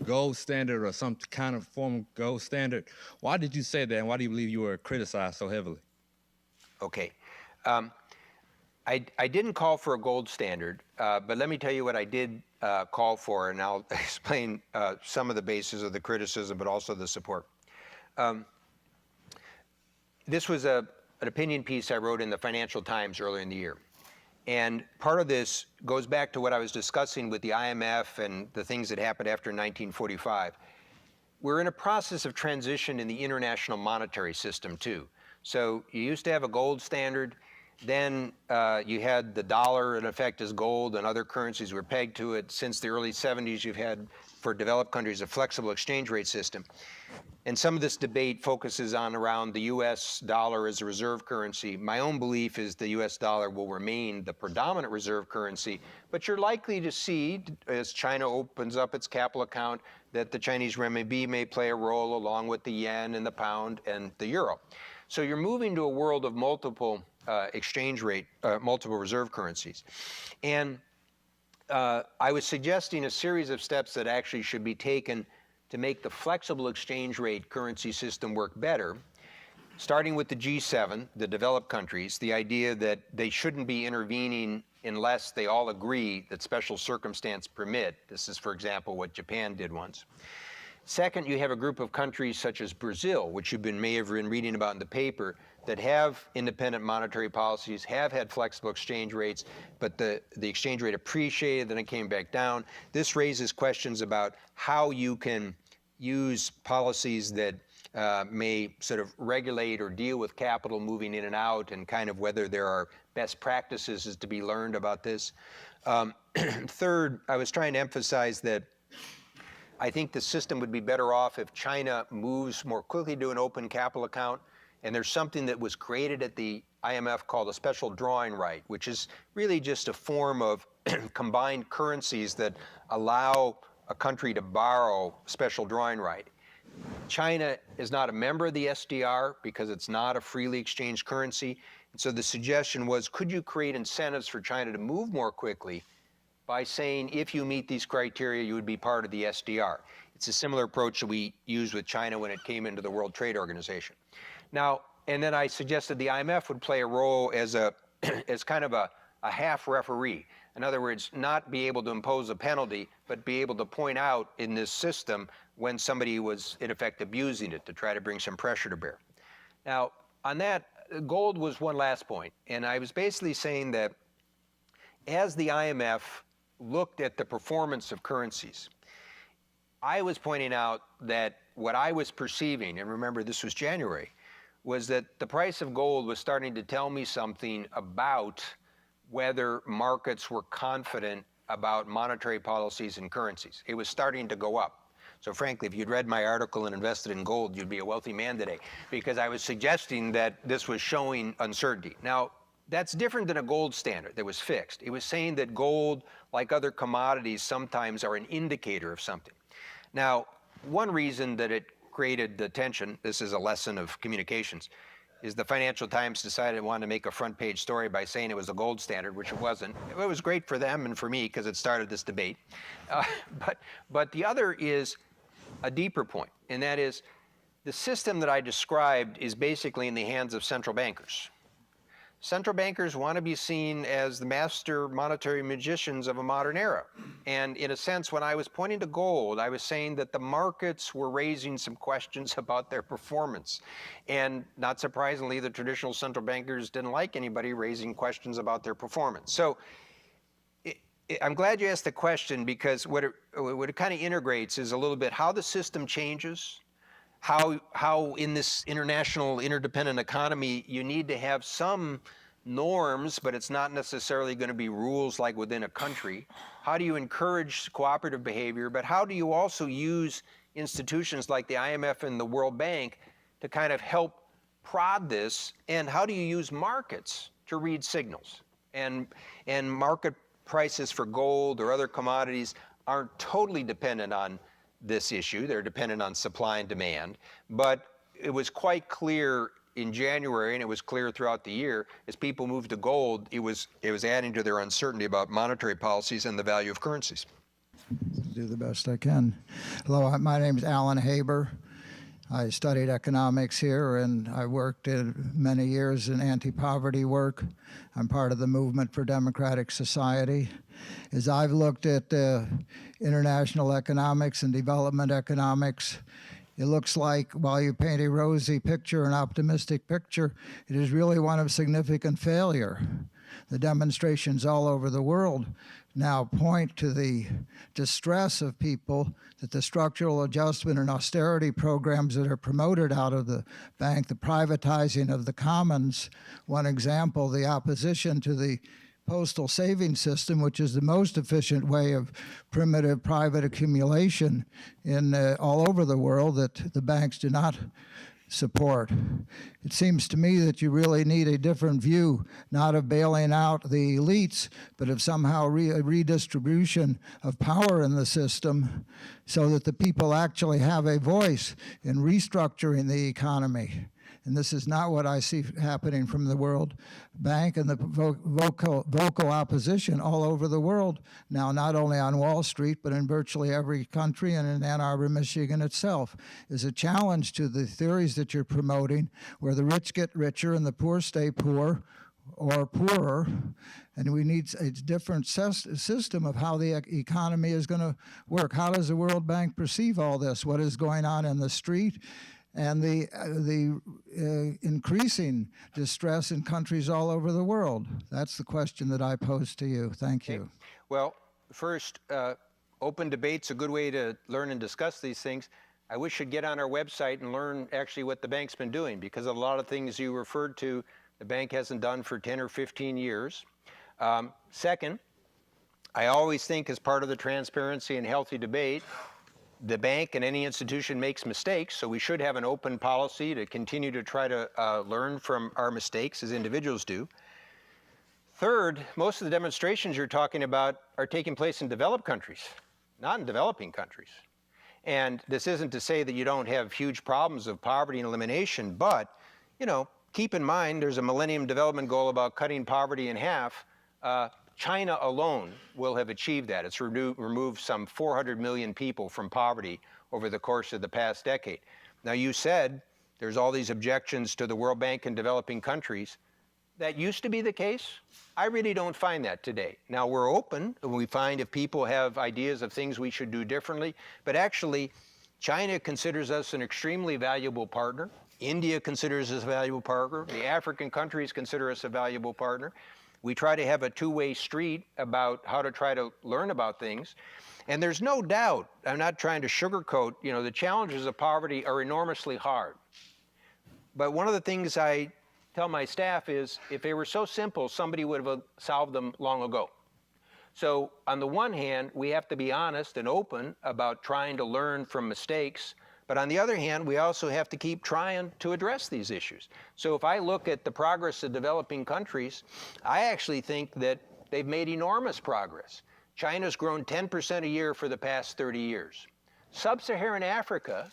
gold standard or some kind of form of gold standard. Why did you say that, and why do you believe you were criticized so heavily? Okay. I didn't call for a gold standard, but let me tell you what I did call for, and I'll explain some of the bases of the criticism, but also the support. This was an opinion piece I wrote in the Financial Times earlier in the year. And part of this goes back to what I was discussing with the IMF and the things that happened after 1945. We're in a process of transition in the international monetary system, too. So you used to have a gold standard. Then you had the dollar in effect as gold, and other currencies were pegged to it. Since the early 70s, you've had, for developed countries, a flexible exchange rate system. And some of this debate focuses around the US dollar as a reserve currency. My own belief is the US dollar will remain the predominant reserve currency, but you're likely to see, as China opens up its capital account, that the Chinese renminbi may play a role along with the yen and the pound and the euro. So you're moving to a world of multiple multiple reserve currencies. And I was suggesting a series of steps that actually should be taken to make the flexible exchange rate currency system work better, starting with the G7, the developed countries, the idea that they shouldn't be intervening unless they all agree that special circumstances permit. This is, for example, what Japan did once. Second, you have a group of countries such as Brazil, which you may have been reading about in the paper, that have independent monetary policies, have had flexible exchange rates, but the exchange rate appreciated, then it came back down. This raises questions about how you can use policies that may sort of regulate or deal with capital moving in and out, and kind of whether there are best practices to be learned about this. Third, I was trying to emphasize that I think the system would be better off if China moves more quickly to an open capital account. And there's something that was created at the IMF called a special drawing right, which is really just a form of combined currencies that allow a country to borrow special drawing right. China is not a member of the SDR because it's not a freely exchanged currency. And so the suggestion was, could you create incentives for China to move more quickly by saying, if you meet these criteria, you would be part of the SDR. It's a similar approach that we used with China when it came into the World Trade Organization. Now, and then I suggested the IMF would play a role as as kind of a half referee. In other words, not be able to impose a penalty, but be able to point out in this system when somebody was, in effect, abusing it to try to bring some pressure to bear. Now, on that, gold was one last point. And I was basically saying that as the IMF looked at the performance of currencies, I was pointing out that what I was perceiving, and remember this was January, was that the price of gold was starting to tell me something about whether markets were confident about monetary policies and currencies. It was starting to go up. So frankly, if you'd read my article and invested in gold, you'd be a wealthy man today, because I was suggesting that this was showing uncertainty. Now, that's different than a gold standard that was fixed. It was saying that gold, like other commodities, sometimes are an indicator of something. Now, one reason that it created the tension, this is a lesson of communications, is the Financial Times decided it wanted to make a front page story by saying it was a gold standard, which it wasn't. It was great for them and for me because it started this debate. But the other is a deeper point, and that is the system that I described is basically in the hands of central bankers. Central bankers want to be seen as the master monetary magicians of a modern era. And in a sense, when I was pointing to gold, I was saying that the markets were raising some questions about their performance. And not surprisingly, the traditional central bankers didn't like anybody raising questions about their performance. So I'm glad you asked the question, because what it kind of integrates is a little bit how the system changes, how in this international interdependent economy you need to have some norms, but it's not necessarily going to be rules like within a country. How do you encourage cooperative behavior, but how do you also use institutions like the IMF and the World Bank to kind of help prod this, and how do you use markets to read signals? And market prices for gold or other commodities aren't totally dependent on this issue. They're dependent on supply and demand. But it was quite clear in January, and it was clear throughout the year, as people moved to gold, it was adding to their uncertainty about monetary policies and the value of currencies. Do the best I can. Hello, my name is Alan Haber. I studied economics here, and I worked many years in anti-poverty work. I'm part of the Movement for Democratic Society. As I've looked at international economics and development economics, it looks like while you paint a rosy picture, an optimistic picture, it is really one of significant failure. The demonstrations all over the world now point to the distress of people that the structural adjustment and austerity programs that are promoted out of the bank, the privatizing of the commons. One example, the opposition to the postal savings system, which is the most efficient way of primitive private accumulation in all over the world, that the banks do not support. It seems to me that you really need a different view, not of bailing out the elites, but of somehow a redistribution of power in the system so that the people actually have a voice in restructuring the economy. And this is not what I see happening from the World Bank and the vocal opposition all over the world now, not only on Wall Street, but in virtually every country, and in Ann Arbor, Michigan itself, is a challenge to the theories that you're promoting, where the rich get richer and the poor stay poor or poorer. And we need a different system of how the economy is going to work. How does the World Bank perceive all this? What is going on in the street? And the increasing distress in countries all over the world? That's the question that I pose to you. Thank you. Well, first, open debate's a good way to learn and discuss these things. I wish you'd get on our website and learn actually what the bank's been doing, because a lot of things you referred to, the bank hasn't done for 10 or 15 years. Second, I always think as part of the transparency and healthy debate, the bank and any institution makes mistakes, so we should have an open policy to continue to try to learn from our mistakes as individuals do. Third, most of the demonstrations you're talking about are taking place in developed countries, not in developing countries. And this isn't to say that you don't have huge problems of poverty and elimination, but, you know, keep in mind there's a Millennium Development Goal about cutting poverty in half. China alone will have achieved that. It's removed some 400 million people from poverty over the course of the past decade. Now, you said there's all these objections to the World Bank in developing countries. That used to be the case. I really don't find that today. Now, we're open, and we find if people have ideas of things we should do differently, but actually, China considers us an extremely valuable partner. India considers us a valuable partner. The African countries consider us a valuable partner. We try to have a two-way street about how to try to learn about things. And there's no doubt, I'm not trying to sugarcoat, you know, the challenges of poverty are enormously hard. But one of the things I tell my staff is, if they were so simple, somebody would have solved them long ago. So on the one hand, we have to be honest and open about trying to learn from mistakes. But on the other hand, we also have to keep trying to address these issues. So if I look at the progress of developing countries, I actually think that they've made enormous progress. China's grown 10% a year for the past 30 years. Sub-Saharan Africa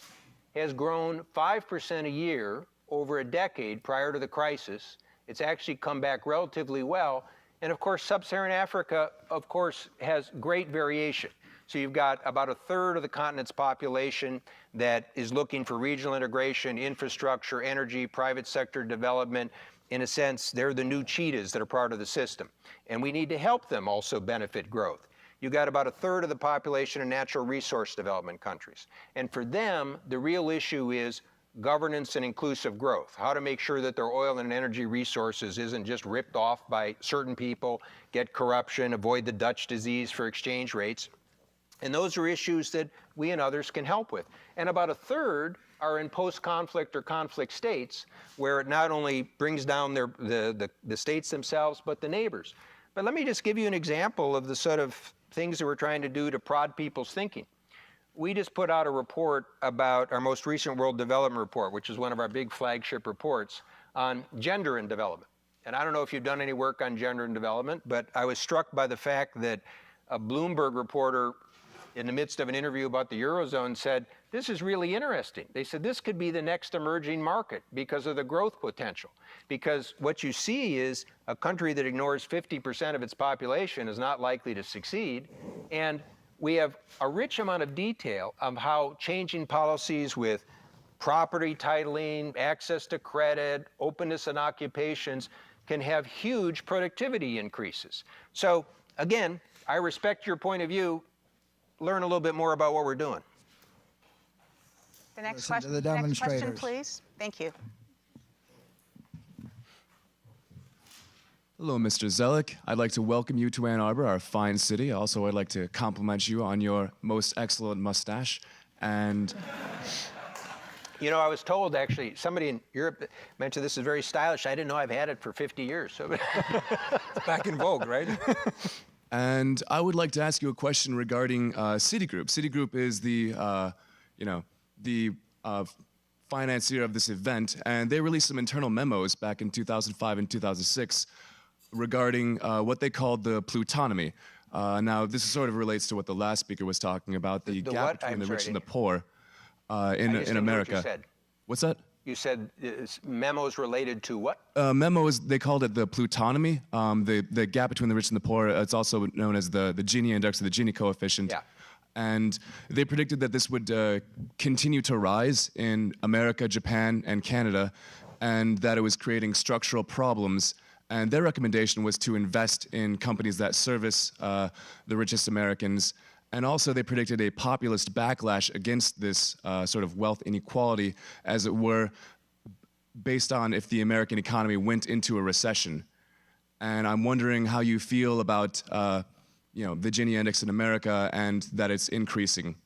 has grown 5% a year over a decade prior to the crisis. It's actually come back relatively well. And of course, Sub-Saharan Africa, of course, has great variation. So you've got about a third of the continent's population that is looking for regional integration, infrastructure, energy, private sector development. In a sense, they're the new cheetahs that are part of the system. And we need to help them also benefit growth. You've got about a third of the population in natural resource development countries. And for them, the real issue is governance and inclusive growth, how to make sure that their oil and energy resources isn't just ripped off by certain people, get corruption, avoid the Dutch disease for exchange rates. And those are issues that we and others can help with. And about a third are in post-conflict or conflict states, where it not only brings down the states themselves, but the neighbors. But let me just give you an example of the sort of things that we're trying to do to prod people's thinking. We just put out a report about our most recent World Development Report, which is one of our big flagship reports on gender and development. And I don't know if you've done any work on gender and development, but I was struck by the fact that a Bloomberg reporter, in the midst of an interview about the Eurozone, said, this is really interesting. They said, this could be the next emerging market because of the growth potential. Because what you see is a country that ignores 50% of its population is not likely to succeed. And we have a rich amount of detail of how changing policies with property titling, access to credit, openness in occupations can have huge productivity increases. So again, I respect your point of view. Learn a little bit more about what we're doing. The next Listen to question, the next question, demonstrators. please. Thank you. Hello, Mr. Zoellick. I'd like to welcome you to Ann Arbor, our fine city. Also, I'd like to compliment you on your most excellent mustache. And You know, I was told, actually, somebody in Europe mentioned this is very stylish. I didn't know I've had it for 50 years. So. It's back in vogue, right? And I would like to ask you a question regarding Citigroup. Citigroup is the financier of this event, and they released some internal memos back in 2005 and 2006 regarding what they called the plutonomy. Now, this sort of relates to what the last speaker was talking about, the gap what? between I'm the sorry, rich I and the didn't- poor in America. What you said. What's that? You said memos related to what? Memos, they called it the plutonomy, the gap between the rich and the poor. It's also known as the Gini index or the Gini coefficient. Yeah. And they predicted that this would continue to rise in America, Japan, and Canada, and that it was creating structural problems. And their recommendation was to invest in companies that service the richest Americans. And also they predicted a populist backlash against this sort of wealth inequality, as it were, based on if the American economy went into a recession. And I'm wondering how you feel about the Gini index in America and that it's increasing.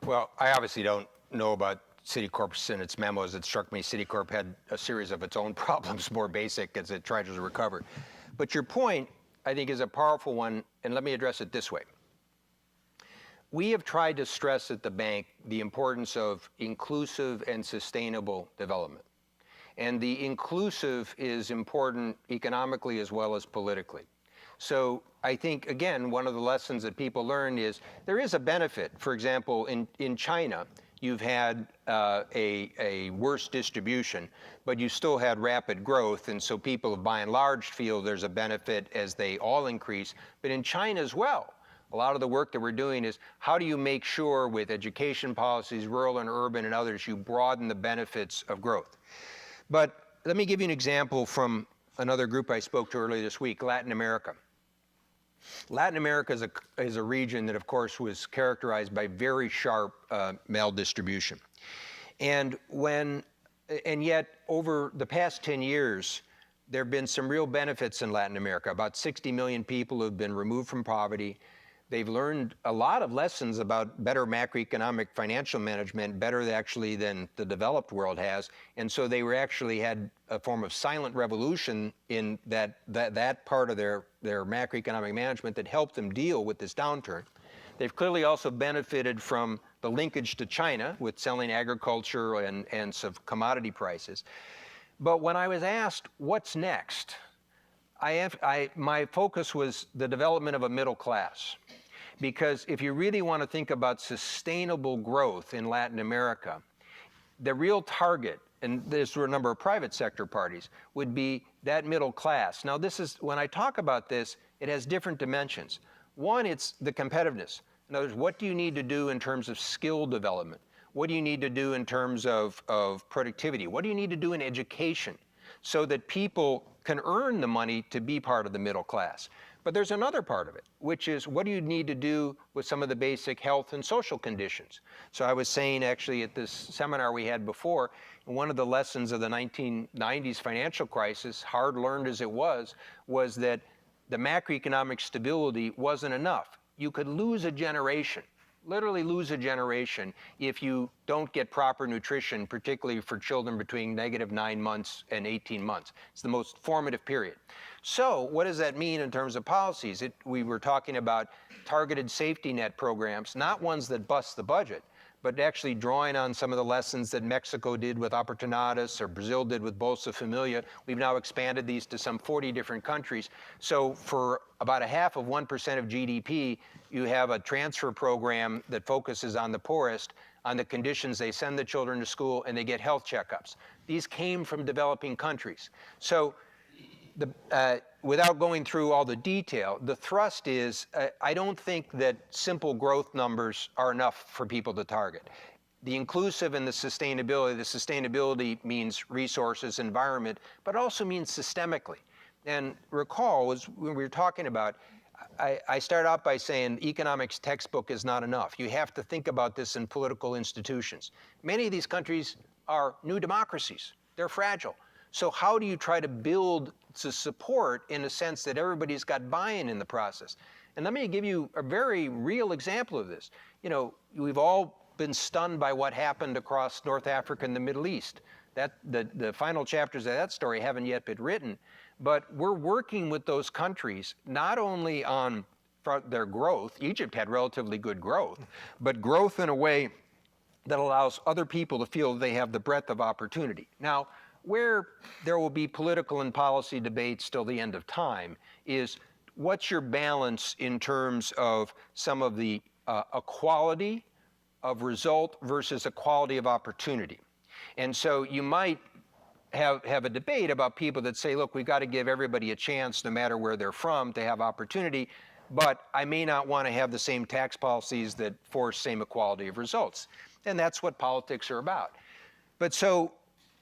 Well, I obviously don't know about Citicorp and its memos. It struck me Citicorp had a series of its own problems, more basic, as it tried to recover. But your point, I think, is a powerful one, and let me address it this way. we have tried to stress at the bank the importance of inclusive and sustainable development. And the inclusive is important economically as well as politically. So I think, again, one of the lessons that people learn is there is a benefit. For example, in China, you've had a worse distribution, but you still had rapid growth, and so people by and large feel there's a benefit as they all increase. But in China as well, a lot of the work that we're doing is how do you make sure with education policies, rural and urban and others, you broaden the benefits of growth. But let me give you an example from another group I spoke to earlier this week, Latin America. Latin America is a region that, of course, was characterized by very sharp maldistribution. And yet, over the past 10 years, there have been some real benefits in Latin America. About 60 million people have been removed from poverty. They've learned a lot of lessons about better macroeconomic financial management, better actually than the developed world has. And so they were actually had a form of silent revolution in that part of their macroeconomic management that helped them deal with this downturn. They've clearly also benefited from the linkage to China with selling agriculture and some commodity prices. But when I was asked what's next, my focus was the development of a middle class. Because if you really want to think about sustainable growth in Latin America, the real target, and there's a number of private sector parties, would be that middle class. Now when I talk about this, it has different dimensions. One, it's the competitiveness. In other words, what do you need to do in terms of skill development? What do you need to do in terms of productivity? What do you need to do in education so that people can earn the money to be part of the middle class? But there's another part of it, which is what do you need to do with some of the basic health and social conditions? So I was saying actually at this seminar we had before, one of the lessons of the 1990s financial crisis, hard learned as it was that the macroeconomic stability wasn't enough. You could lose a generation, literally lose a generation, if you don't get proper nutrition, particularly for children between -9 months and 18 months. It's the most formative period. So what does that mean in terms of policies? We were talking about targeted safety net programs, not ones that bust the budget, but actually drawing on some of the lessons that Mexico did with Oportunidades or Brazil did with Bolsa Familia. We've now expanded these to some 40 different countries. So for about 0.5% of GDP, you have a transfer program that focuses on the poorest, on the conditions they send the children to school, and they get health checkups. These came from developing countries. So without going through all the detail, the thrust is, I don't think that simple growth numbers are enough for people to target. The inclusive and the sustainability means resources, environment, but also means systemically. And recall, when we were talking about, I start out by saying economics textbook is not enough. You have to think about this in political institutions. Many of these countries are new democracies. They're fragile. So how do you try to build to support in a sense that everybody's got buy-in in the process? And let me give you a very real example of this. You know, we've all been stunned by what happened across North Africa and the Middle East. The final chapters of that story haven't yet been written, but we're working with those countries not only on their growth. Egypt had relatively good growth, but growth in a way that allows other people to feel they have the breadth of opportunity. Now, where there will be political and policy debates till the end of time is what's your balance in terms of some of the equality of result versus equality of opportunity. And so you might have a debate about people that say, look, we've got to give everybody a chance no matter where they're from to have opportunity, but I may not want to have the same tax policies that force same equality of results. And that's what politics are about. But so,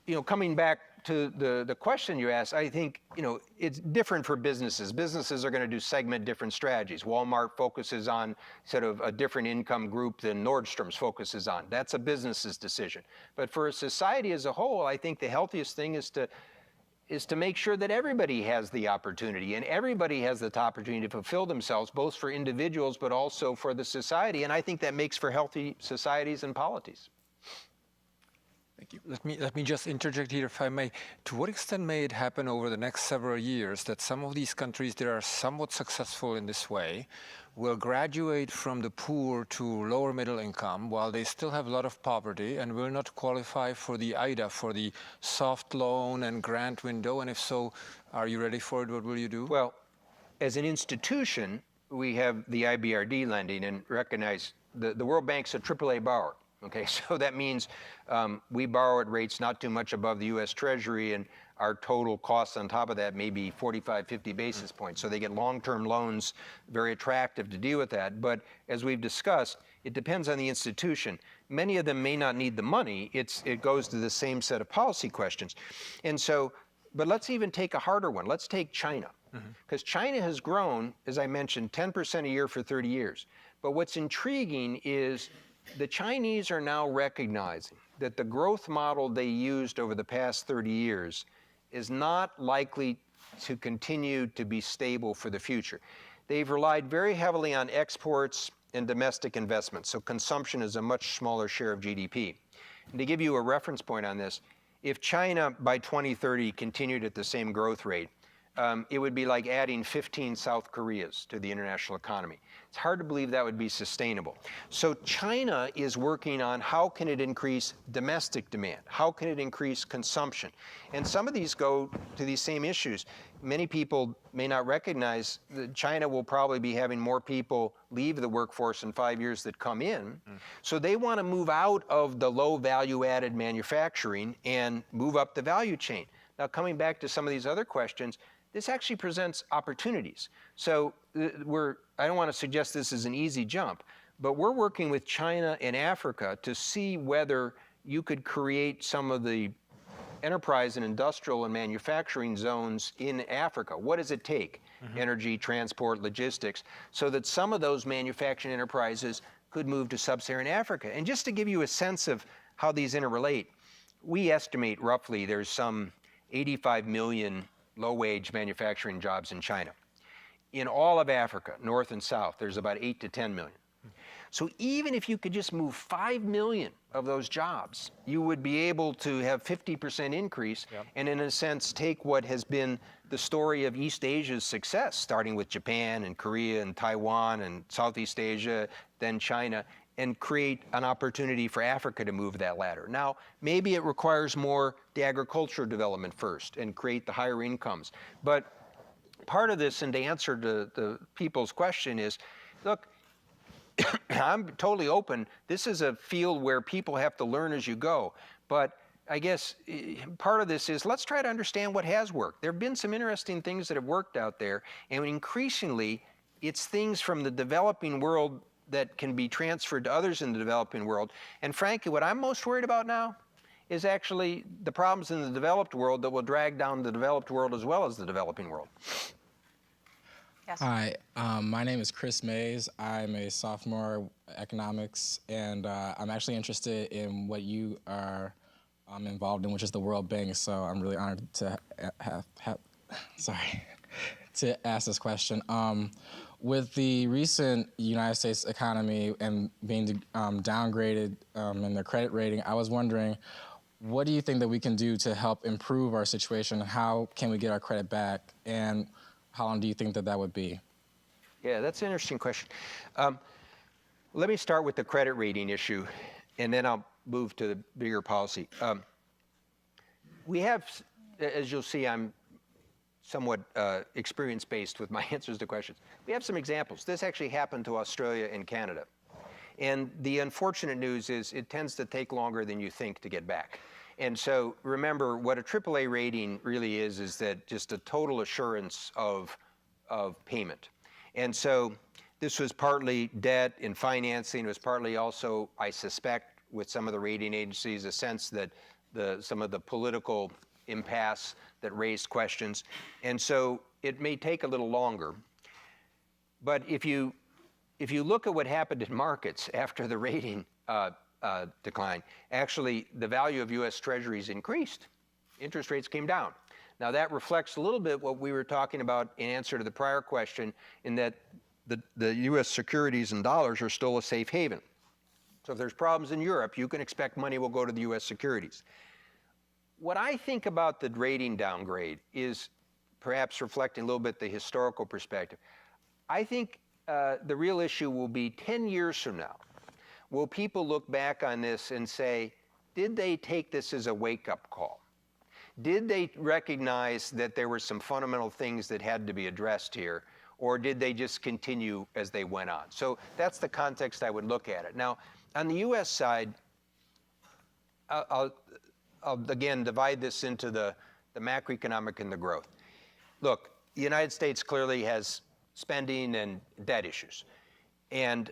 you know, coming back to the question you asked, I think, you know, it's different for businesses. Businesses are going to do segment different strategies. Walmart focuses on sort of a different income group than Nordstrom's focuses on. That's a business's decision. But for a society as a whole, I think the healthiest thing is to make sure that everybody has the opportunity and everybody has the opportunity to fulfill themselves, both for individuals but also for the society. And I think that makes for healthy societies and polities. Thank you. Let me just interject here, if I may. To what extent may it happen over the next several years that some of these countries that are somewhat successful in this way will graduate from the poor to lower middle income while they still have a lot of poverty and will not qualify for the IDA, for the soft loan and grant window? And if so, are you ready for it? What will you do? Well, as an institution, we have the IBRD lending and recognize the World Bank's a AAA borrower. Okay, so that means we borrow at rates not too much above the U.S. Treasury, and our total costs on top of that may be 45, 50 basis points. So they get long-term loans, very attractive to deal with that. But as we've discussed, it depends on the institution. Many of them may not need the money. It goes to the same set of policy questions. And so, but let's even take a harder one. Let's take China. Because China has grown, as I mentioned, 10% a year for 30 years. But what's intriguing is the Chinese are now recognizing that the growth model they used over the past 30 years is not likely to continue to be stable for the future. They've relied very heavily on exports and domestic investments, so consumption is a much smaller share of GDP. And to give you a reference point on this, if China by 2030 continued at the same growth rate, it would be like adding 15 South Koreas to the international economy. It's hard to believe that would be sustainable. So China is working on how can it increase domestic demand? How can it increase consumption? And some of these go to these same issues. Many people may not recognize that China will probably be having more people leave the workforce in 5 years that come in. So they want to move out of the low value added manufacturing and move up the value chain. Now, coming back to some of these other questions, this actually presents opportunities. So I don't want to suggest this is an easy jump, but we're working with China and Africa to see whether you could create some of the enterprise and industrial and manufacturing zones in Africa. What does it take? Energy, transport, logistics, so that some of those manufacturing enterprises could move to sub-Saharan Africa. And just to give you a sense of how these interrelate, we estimate roughly there's some 85 million low-wage manufacturing jobs in China. In all of Africa, north and south, there's about 8 to 10 million. So even if you could just move 5 million of those jobs, you would be able to have 50% increase and in a sense take what has been the story of East Asia's success, starting with Japan and Korea and Taiwan and Southeast Asia, then China, and create an opportunity for Africa to move that ladder. Now, maybe it requires more the agricultural development first and create the higher incomes. But part of this, and to answer the people's question is, look, I'm totally open. This is a field where people have to learn as you go. But I guess part of this is let's try to understand what has worked. There have been some interesting things that have worked out there, and increasingly, it's things from the developing world that can be transferred to others in the developing world. And frankly, what I'm most worried about now is actually the problems in the developed world that will drag down the developed world as well as the developing world. Yes. Hi, my name is Chris Mays. I'm a sophomore economics, and I'm actually interested in what you are involved in, which is the World Bank. So I'm really honored to to ask this question. With the recent United States economy and being downgraded in their credit rating, I was wondering, what do you think that we can do to help improve our situation? How can we get our credit back? And how long do you think that that would be? Yeah, that's an interesting question. Let me start with the credit rating issue, and then I'll move to the bigger policy. We have, as you'll see, I'm somewhat experience-based with my answers to questions. We have some examples. This actually happened to Australia and Canada. And the unfortunate news is it tends to take longer than you think to get back. And so remember, what a AAA rating really is that just a total assurance of payment. And so this was partly debt and financing. It was partly also, I suspect, with some of the rating agencies, a sense that some of the political impasse that raised questions. And so it may take a little longer. But if you look at what happened in markets after the rating decline, actually the value of U.S. Treasuries increased. Interest rates came down. Now that reflects a little bit what we were talking about in answer to the prior question, in that the U.S. securities and dollars are still a safe haven. So if there's problems in Europe, you can expect money will go to the U.S. securities. What I think about the rating downgrade is perhaps reflecting a little bit the historical perspective. I think the real issue will be 10 years from now. Will people look back on this and say, did they take this as a wake-up call? Did they recognize that there were some fundamental things that had to be addressed here, or did they just continue as they went on? So that's the context I would look at it. Now, on the U.S. side, I'll again divide this into the macroeconomic and the growth. Look, the United States clearly has spending and debt issues. And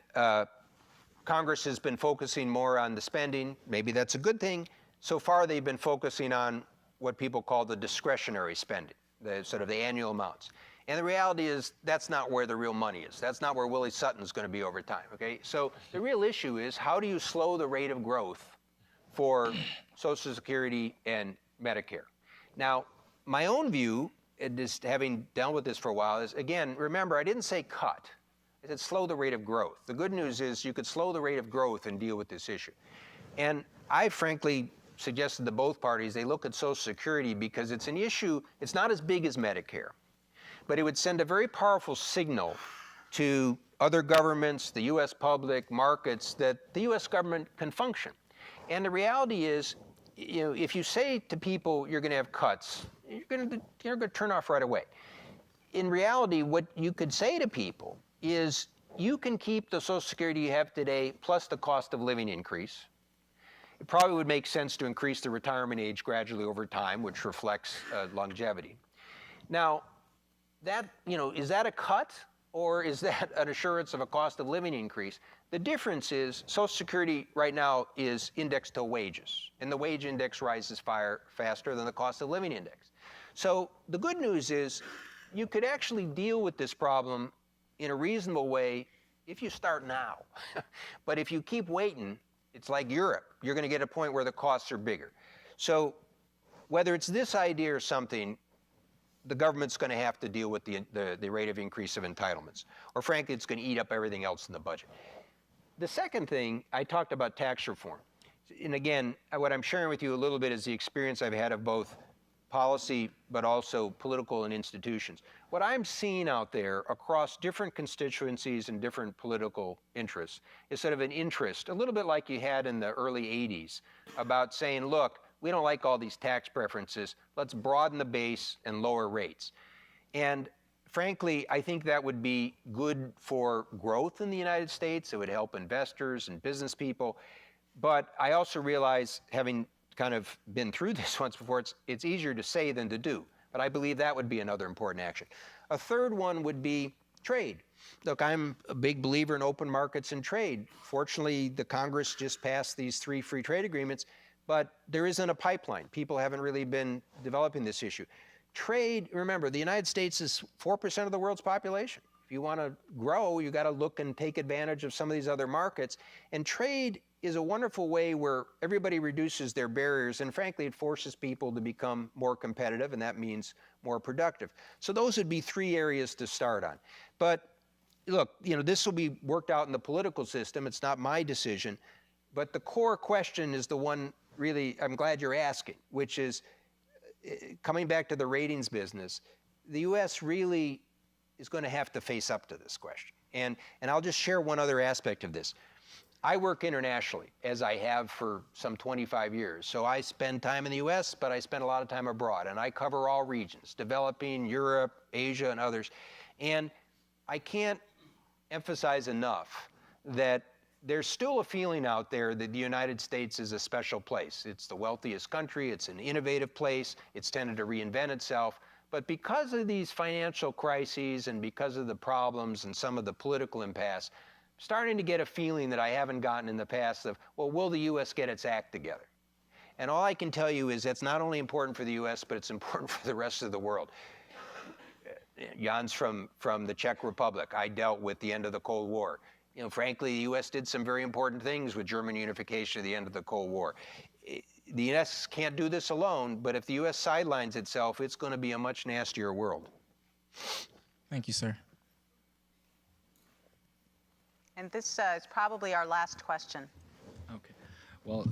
Congress has been focusing more on the spending. Maybe that's a good thing. So far, they've been focusing on what people call the discretionary spending, the sort of the annual amounts. And the reality is that's not where the real money is. That's not where Willie Sutton's going to be over time, okay? So the real issue is how do you slow the rate of growth for Social Security and Medicare? Now, my own view, just having dealt with this for a while, is, again, remember, I didn't say cut. I said slow the rate of growth. The good news is you could slow the rate of growth and deal with this issue. And I frankly suggested to both parties they look at Social Security because it's an issue, it's not as big as Medicare, but it would send a very powerful signal to other governments, the U.S. public, markets, that the U.S. government can function. And the reality is, you know, if you say to people you're going to have cuts, you're going to turn off right away. In reality, what you could say to people is you can keep the Social Security you have today plus the cost of living increase. It probably would make sense to increase the retirement age gradually over time, which reflects longevity. Now, that, you know, is that a cut or is that an assurance of a cost of living increase? The difference is Social Security right now is indexed to wages, and the wage index rises faster than the cost of living index. So the good news is you could actually deal with this problem in a reasonable way if you start now. But if you keep waiting, it's like Europe. You're going to get a point where the costs are bigger. So whether it's this idea or something, the government's going to have to deal with the rate of increase of entitlements. Or frankly, it's going to eat up everything else in the budget. The second thing, I talked about tax reform. And again, what I'm sharing with you a little bit is the experience I've had of both policy, but also political and institutions. What I'm seeing out there across different constituencies and different political interests is sort of an interest, a little bit like you had in the early 80s, about saying, look, we don't like all these tax preferences. Let's broaden the base and lower rates. And frankly, I think that would be good for growth in the United States. It would help investors and business people. But I also realize, having kind of been through this once before, it's easier to say than to do. But I believe that would be another important action. A third one would be trade. Look, I'm a big believer in open markets and trade. Fortunately, the Congress just passed these 3 free trade agreements, but there isn't a pipeline. People haven't really been developing this issue. Trade, remember, the United States is 4% of the world's population. If you want to grow, you got to look and take advantage of some of these other markets. And trade is a wonderful way where everybody reduces their barriers, and frankly, it forces people to become more competitive, and that means more productive. So those would be 3 areas to start on. But look, you know, this will be worked out in the political system. It's not my decision. But the core question is the one really I'm glad you're asking, which is, coming back to the ratings business, the U.S. really is going to have to face up to this question. And I'll just share one other aspect of this. I work internationally, as I have for some 25 years. So I spend time in the U.S., but I spend a lot of time abroad. And I cover all regions, developing, Europe, Asia, and others. And I can't emphasize enough that there's still a feeling out there that the United States is a special place. It's the wealthiest country. It's an innovative place. It's tended to reinvent itself. But because of these financial crises and because of the problems and some of the political impasse, starting to get a feeling that I haven't gotten in the past of, well, will the U.S. get its act together? And all I can tell you is that's not only important for the U.S., but it's important for the rest of the world. Jan's from the Czech Republic. I dealt with the end of the Cold War. You know, frankly, the U.S. did some very important things with German unification at the end of the Cold War. The U.S. can't do this alone, but if the U.S. sidelines itself, it's going to be a much nastier world. Thank you, sir. And this is probably our last question. Okay. Well,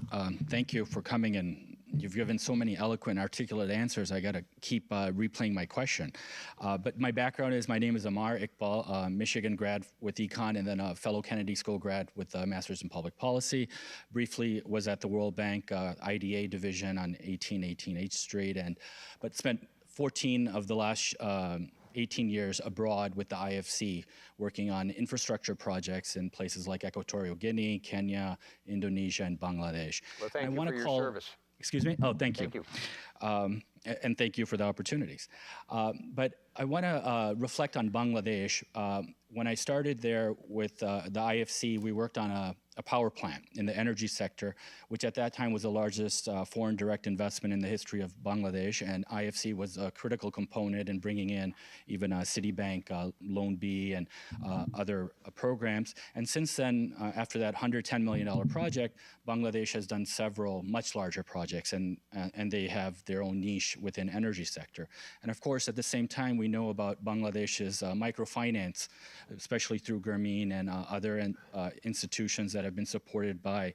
thank you for coming, and you've given so many eloquent, articulate answers. I got to keep replaying my question. But my background is, my name is Amar Iqbal, Michigan grad with econ, and then a fellow Kennedy School grad with a master's in public policy. Briefly was at the World Bank IDA division on 1818 H Street, but spent 14 of the last 18 years abroad with the IFC, working on infrastructure projects in places like Equatorial Guinea, Kenya, Indonesia, and Bangladesh. Well, thank you for your service. Excuse me? Oh, thank you. Thank you. And thank you for the opportunities. But I want to reflect on Bangladesh. When I started there with the IFC, we worked on a power plant in the energy sector, which at that time was the largest foreign direct investment in the history of Bangladesh, and IFC was a critical component in bringing in even Citibank, Loan B, and other programs. And since then, after that $110 million project, Bangladesh has done several much larger projects, and they have their own niche within energy sector. And of course, at the same time, we know about Bangladesh's microfinance, especially through Grameen and other institutions that have been supported by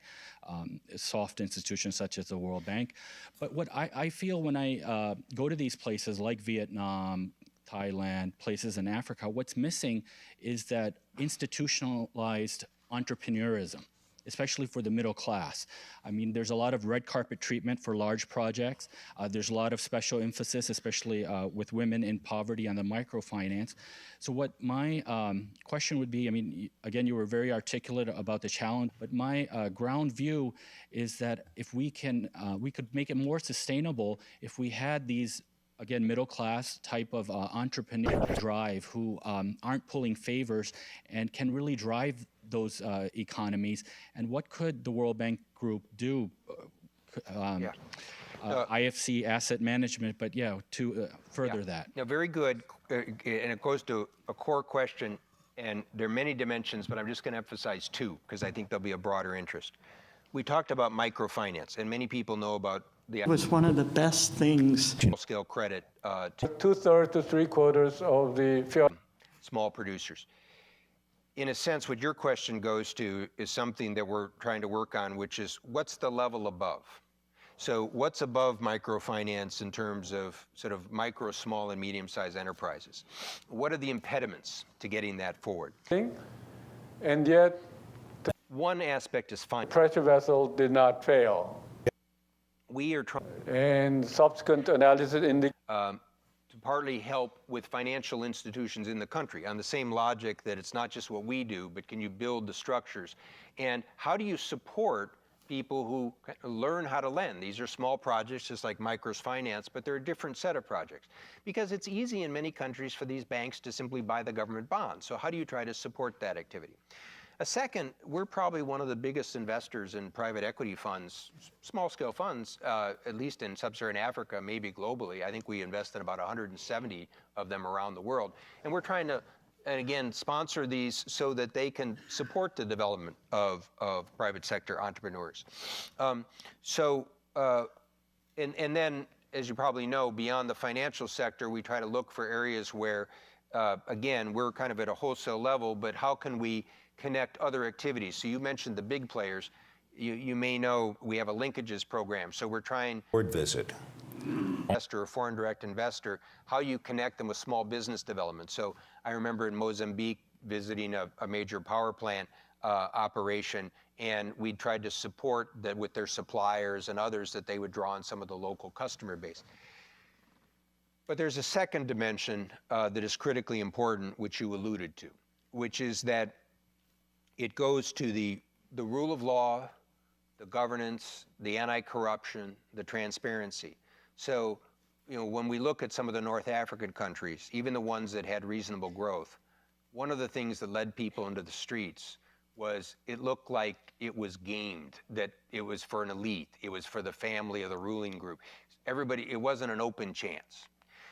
soft institutions such as the World Bank. But what I feel when I go to these places like Vietnam, Thailand, places in Africa, what's missing is that institutionalized entrepreneurism, especially for the middle class. I mean, there's a lot of red carpet treatment for large projects. There's a lot of special emphasis, especially with women in poverty on the microfinance. So what my question would be, I mean, again, you were very articulate about the challenge, but my ground view is that if we could make it more sustainable if we had these, again, middle class type of entrepreneur drive who aren't pulling favors and can really drive those economies. And what could the World Bank Group do? IFC asset management, but to further that. Yeah, very good. And it goes to a core question, and there are many dimensions, but I'm just going to emphasize two because I think there'll be a broader interest. We talked about microfinance, and many people know about the. It was one of the best things. Scale credit to 2/3 to 3/4 of the small producers. In a sense, what your question goes to is something that we're trying to work on, which is what's the level above? So what's above microfinance in terms of sort of micro, small, and medium-sized enterprises? What are the impediments to getting that forward? And yet, one aspect is fine. Pressure vessel did not fail. We are trying. And subsequent analysis indicates to partly help with financial institutions in the country on the same logic that it's not just what we do, but can you build the structures? And how do you support people who learn how to lend? These are small projects, just like microfinance, but they're a different set of projects. Because it's easy in many countries for these banks to simply buy the government bonds. So how do you try to support that activity? A second, we're probably one of the biggest investors in private equity funds, small-scale funds, at least in sub-Saharan Africa, maybe globally. I think we invest in about 170 of them around the world. And we're trying to, and again, sponsor these so that they can support the development of private sector entrepreneurs. And then, as you probably know, beyond the financial sector, we try to look for areas where, again, we're kind of at a wholesale level, but how can we connect other activities? So you mentioned the big players. You may know we have a linkages program. So we're trying board visit. Investor or foreign direct investor, how you connect them with small business development. So I remember in Mozambique visiting a major power plant operation, and we tried to support that with their suppliers and others that they would draw on some of the local customer base. But there's a second dimension that is critically important, which you alluded to, which is that it goes to the rule of law, the governance, the anti-corruption, the transparency. So, when we look at some of the North African countries, even the ones that had reasonable growth, one of the things that led people into the streets was it looked like it was gamed, that it was for an elite, it was for the family of the ruling group. Everybody, it wasn't an open chance.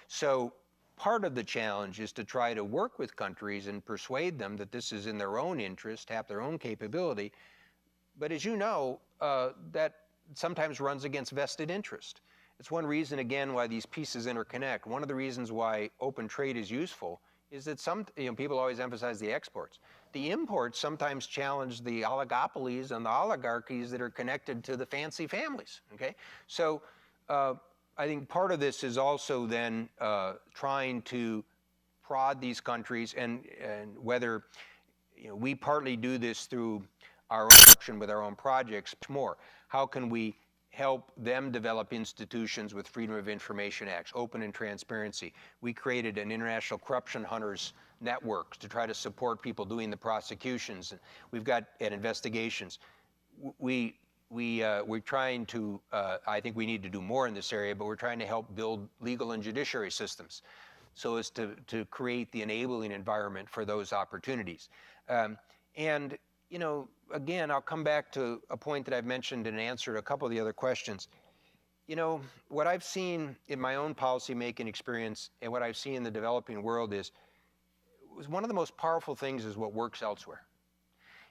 So part of the challenge is to try to work with countries and persuade them that this is in their own interest, have their own capability. But as you know, that sometimes runs against vested interest. It's one reason, again, why these pieces interconnect. One of the reasons why open trade is useful is that people always emphasize the exports. The imports sometimes challenge the oligopolies and the oligarchies that are connected to the fancy families, okay? So I think part of this is also then trying to prod these countries, and whether we partly do this through our own action with our own projects, more. How can we help them develop institutions with Freedom of Information Acts, open and transparency? We created an International Corruption Hunters Network to try to support people doing the prosecutions. We've got investigations. We're trying to, I think we need to do more in this area, but we're trying to help build legal and judiciary systems so as to create the enabling environment for those opportunities. And again, I'll come back to a point that I've mentioned and answered a couple of the other questions. What I've seen in my own policymaking experience and what I've seen in the developing world is one of the most powerful things is what works elsewhere.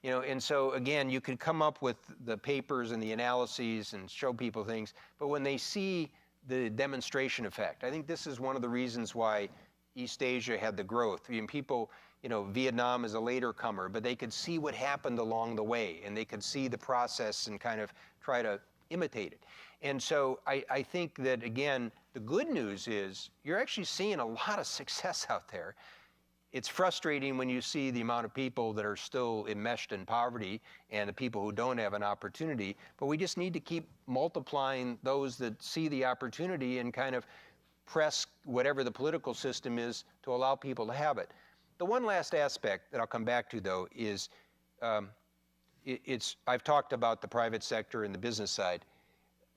And so again, you can come up with the papers and the analyses and show people things, but when they see the demonstration effect, I think this is one of the reasons why East Asia had the growth. I mean, people, Vietnam is a later comer, but they could see what happened along the way, and they could see the process and kind of try to imitate it. And so I think that, again, the good news is you're actually seeing a lot of success out there. It's frustrating when you see the amount of people that are still enmeshed in poverty and the people who don't have an opportunity, but we just need to keep multiplying those that see the opportunity and kind of press whatever the political system is to allow people to have it. The one last aspect that I'll come back to, though, is I've talked about the private sector and the business side.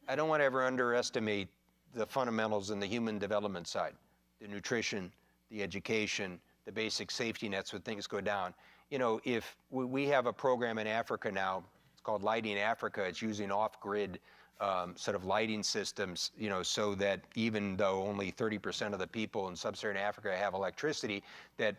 I don't want to ever underestimate the fundamentals in the human development side, the nutrition, the education, the basic safety nets when things go down. If we have a program in Africa now, it's called Lighting Africa. It's using off-grid sort of lighting systems, so that even though only 30% of the people in sub-Saharan Africa have electricity, that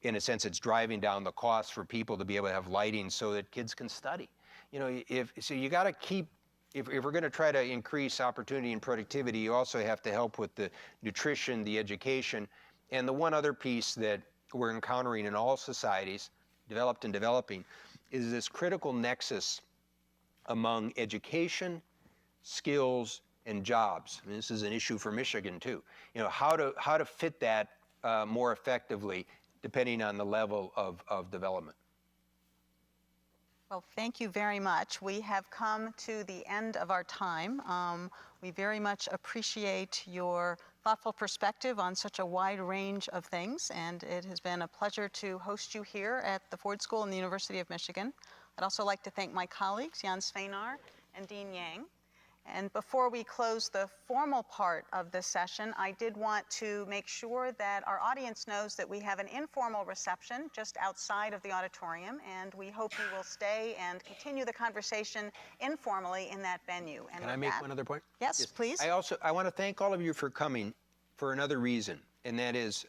in a sense it's driving down the cost for people to be able to have lighting so that kids can study. So you got to keep, if we're going to try to increase opportunity and productivity, you also have to help with the nutrition, the education, and the one other piece that we're encountering in all societies, developed and developing, is this critical nexus among education, skills, and jobs. I mean, this is an issue for Michigan too. How to fit that more effectively depending on the level of development. Well, thank you very much. We have come to the end of our time. We very much appreciate your thoughtful perspective on such a wide range of things, and it has been a pleasure to host you here at the Ford School and the University of Michigan. I'd also like to thank my colleagues, Jan Sveinar and Dean Yang. And before we close the formal part of this session, I did want to make sure that our audience knows that we have an informal reception just outside of the auditorium, and we hope you will stay and continue the conversation informally in that venue. And can I make one other point? Yes, please. I want to thank all of you for coming for another reason, and that is,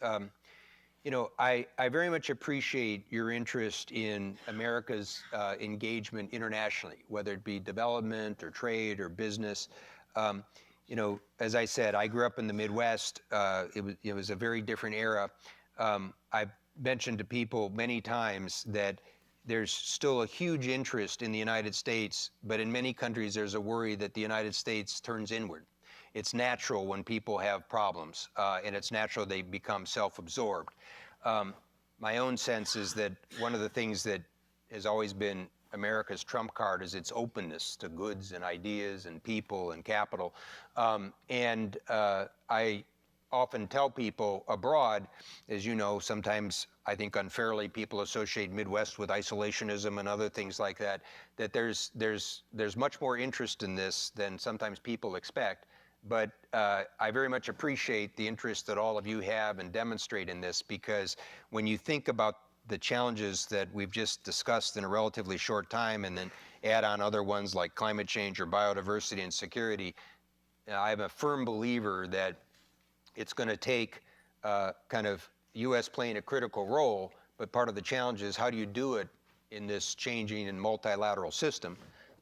I very much appreciate your interest in America's engagement internationally, whether it be development or trade or business. As I said, I grew up in the Midwest. It was a very different era. I've mentioned to people many times that there's still a huge interest in the United States, but in many countries there's a worry that the United States turns inward. It's natural when people have problems, and it's natural they become self-absorbed. My own sense is that one of the things that has always been America's trump card is its openness to goods and ideas and people and capital. I often tell people abroad, as you know, sometimes I think unfairly people associate Midwest with isolationism and other things like that, that there's much more interest in this than sometimes people expect. But I very much appreciate the interest that all of you have and demonstrate in this, because when you think about the challenges that we've just discussed in a relatively short time and then add on other ones like climate change or biodiversity and security, I'm a firm believer that it's going to take kind of U.S. playing a critical role, but part of the challenge is how do you do it in this changing and multilateral system,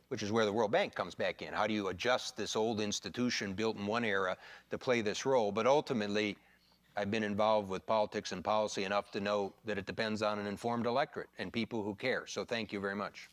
which is where the World Bank comes back in. How do you adjust this old institution built in one era to play this role? But ultimately, I've been involved with politics and policy enough to know that it depends on an informed electorate and people who care. So thank you very much.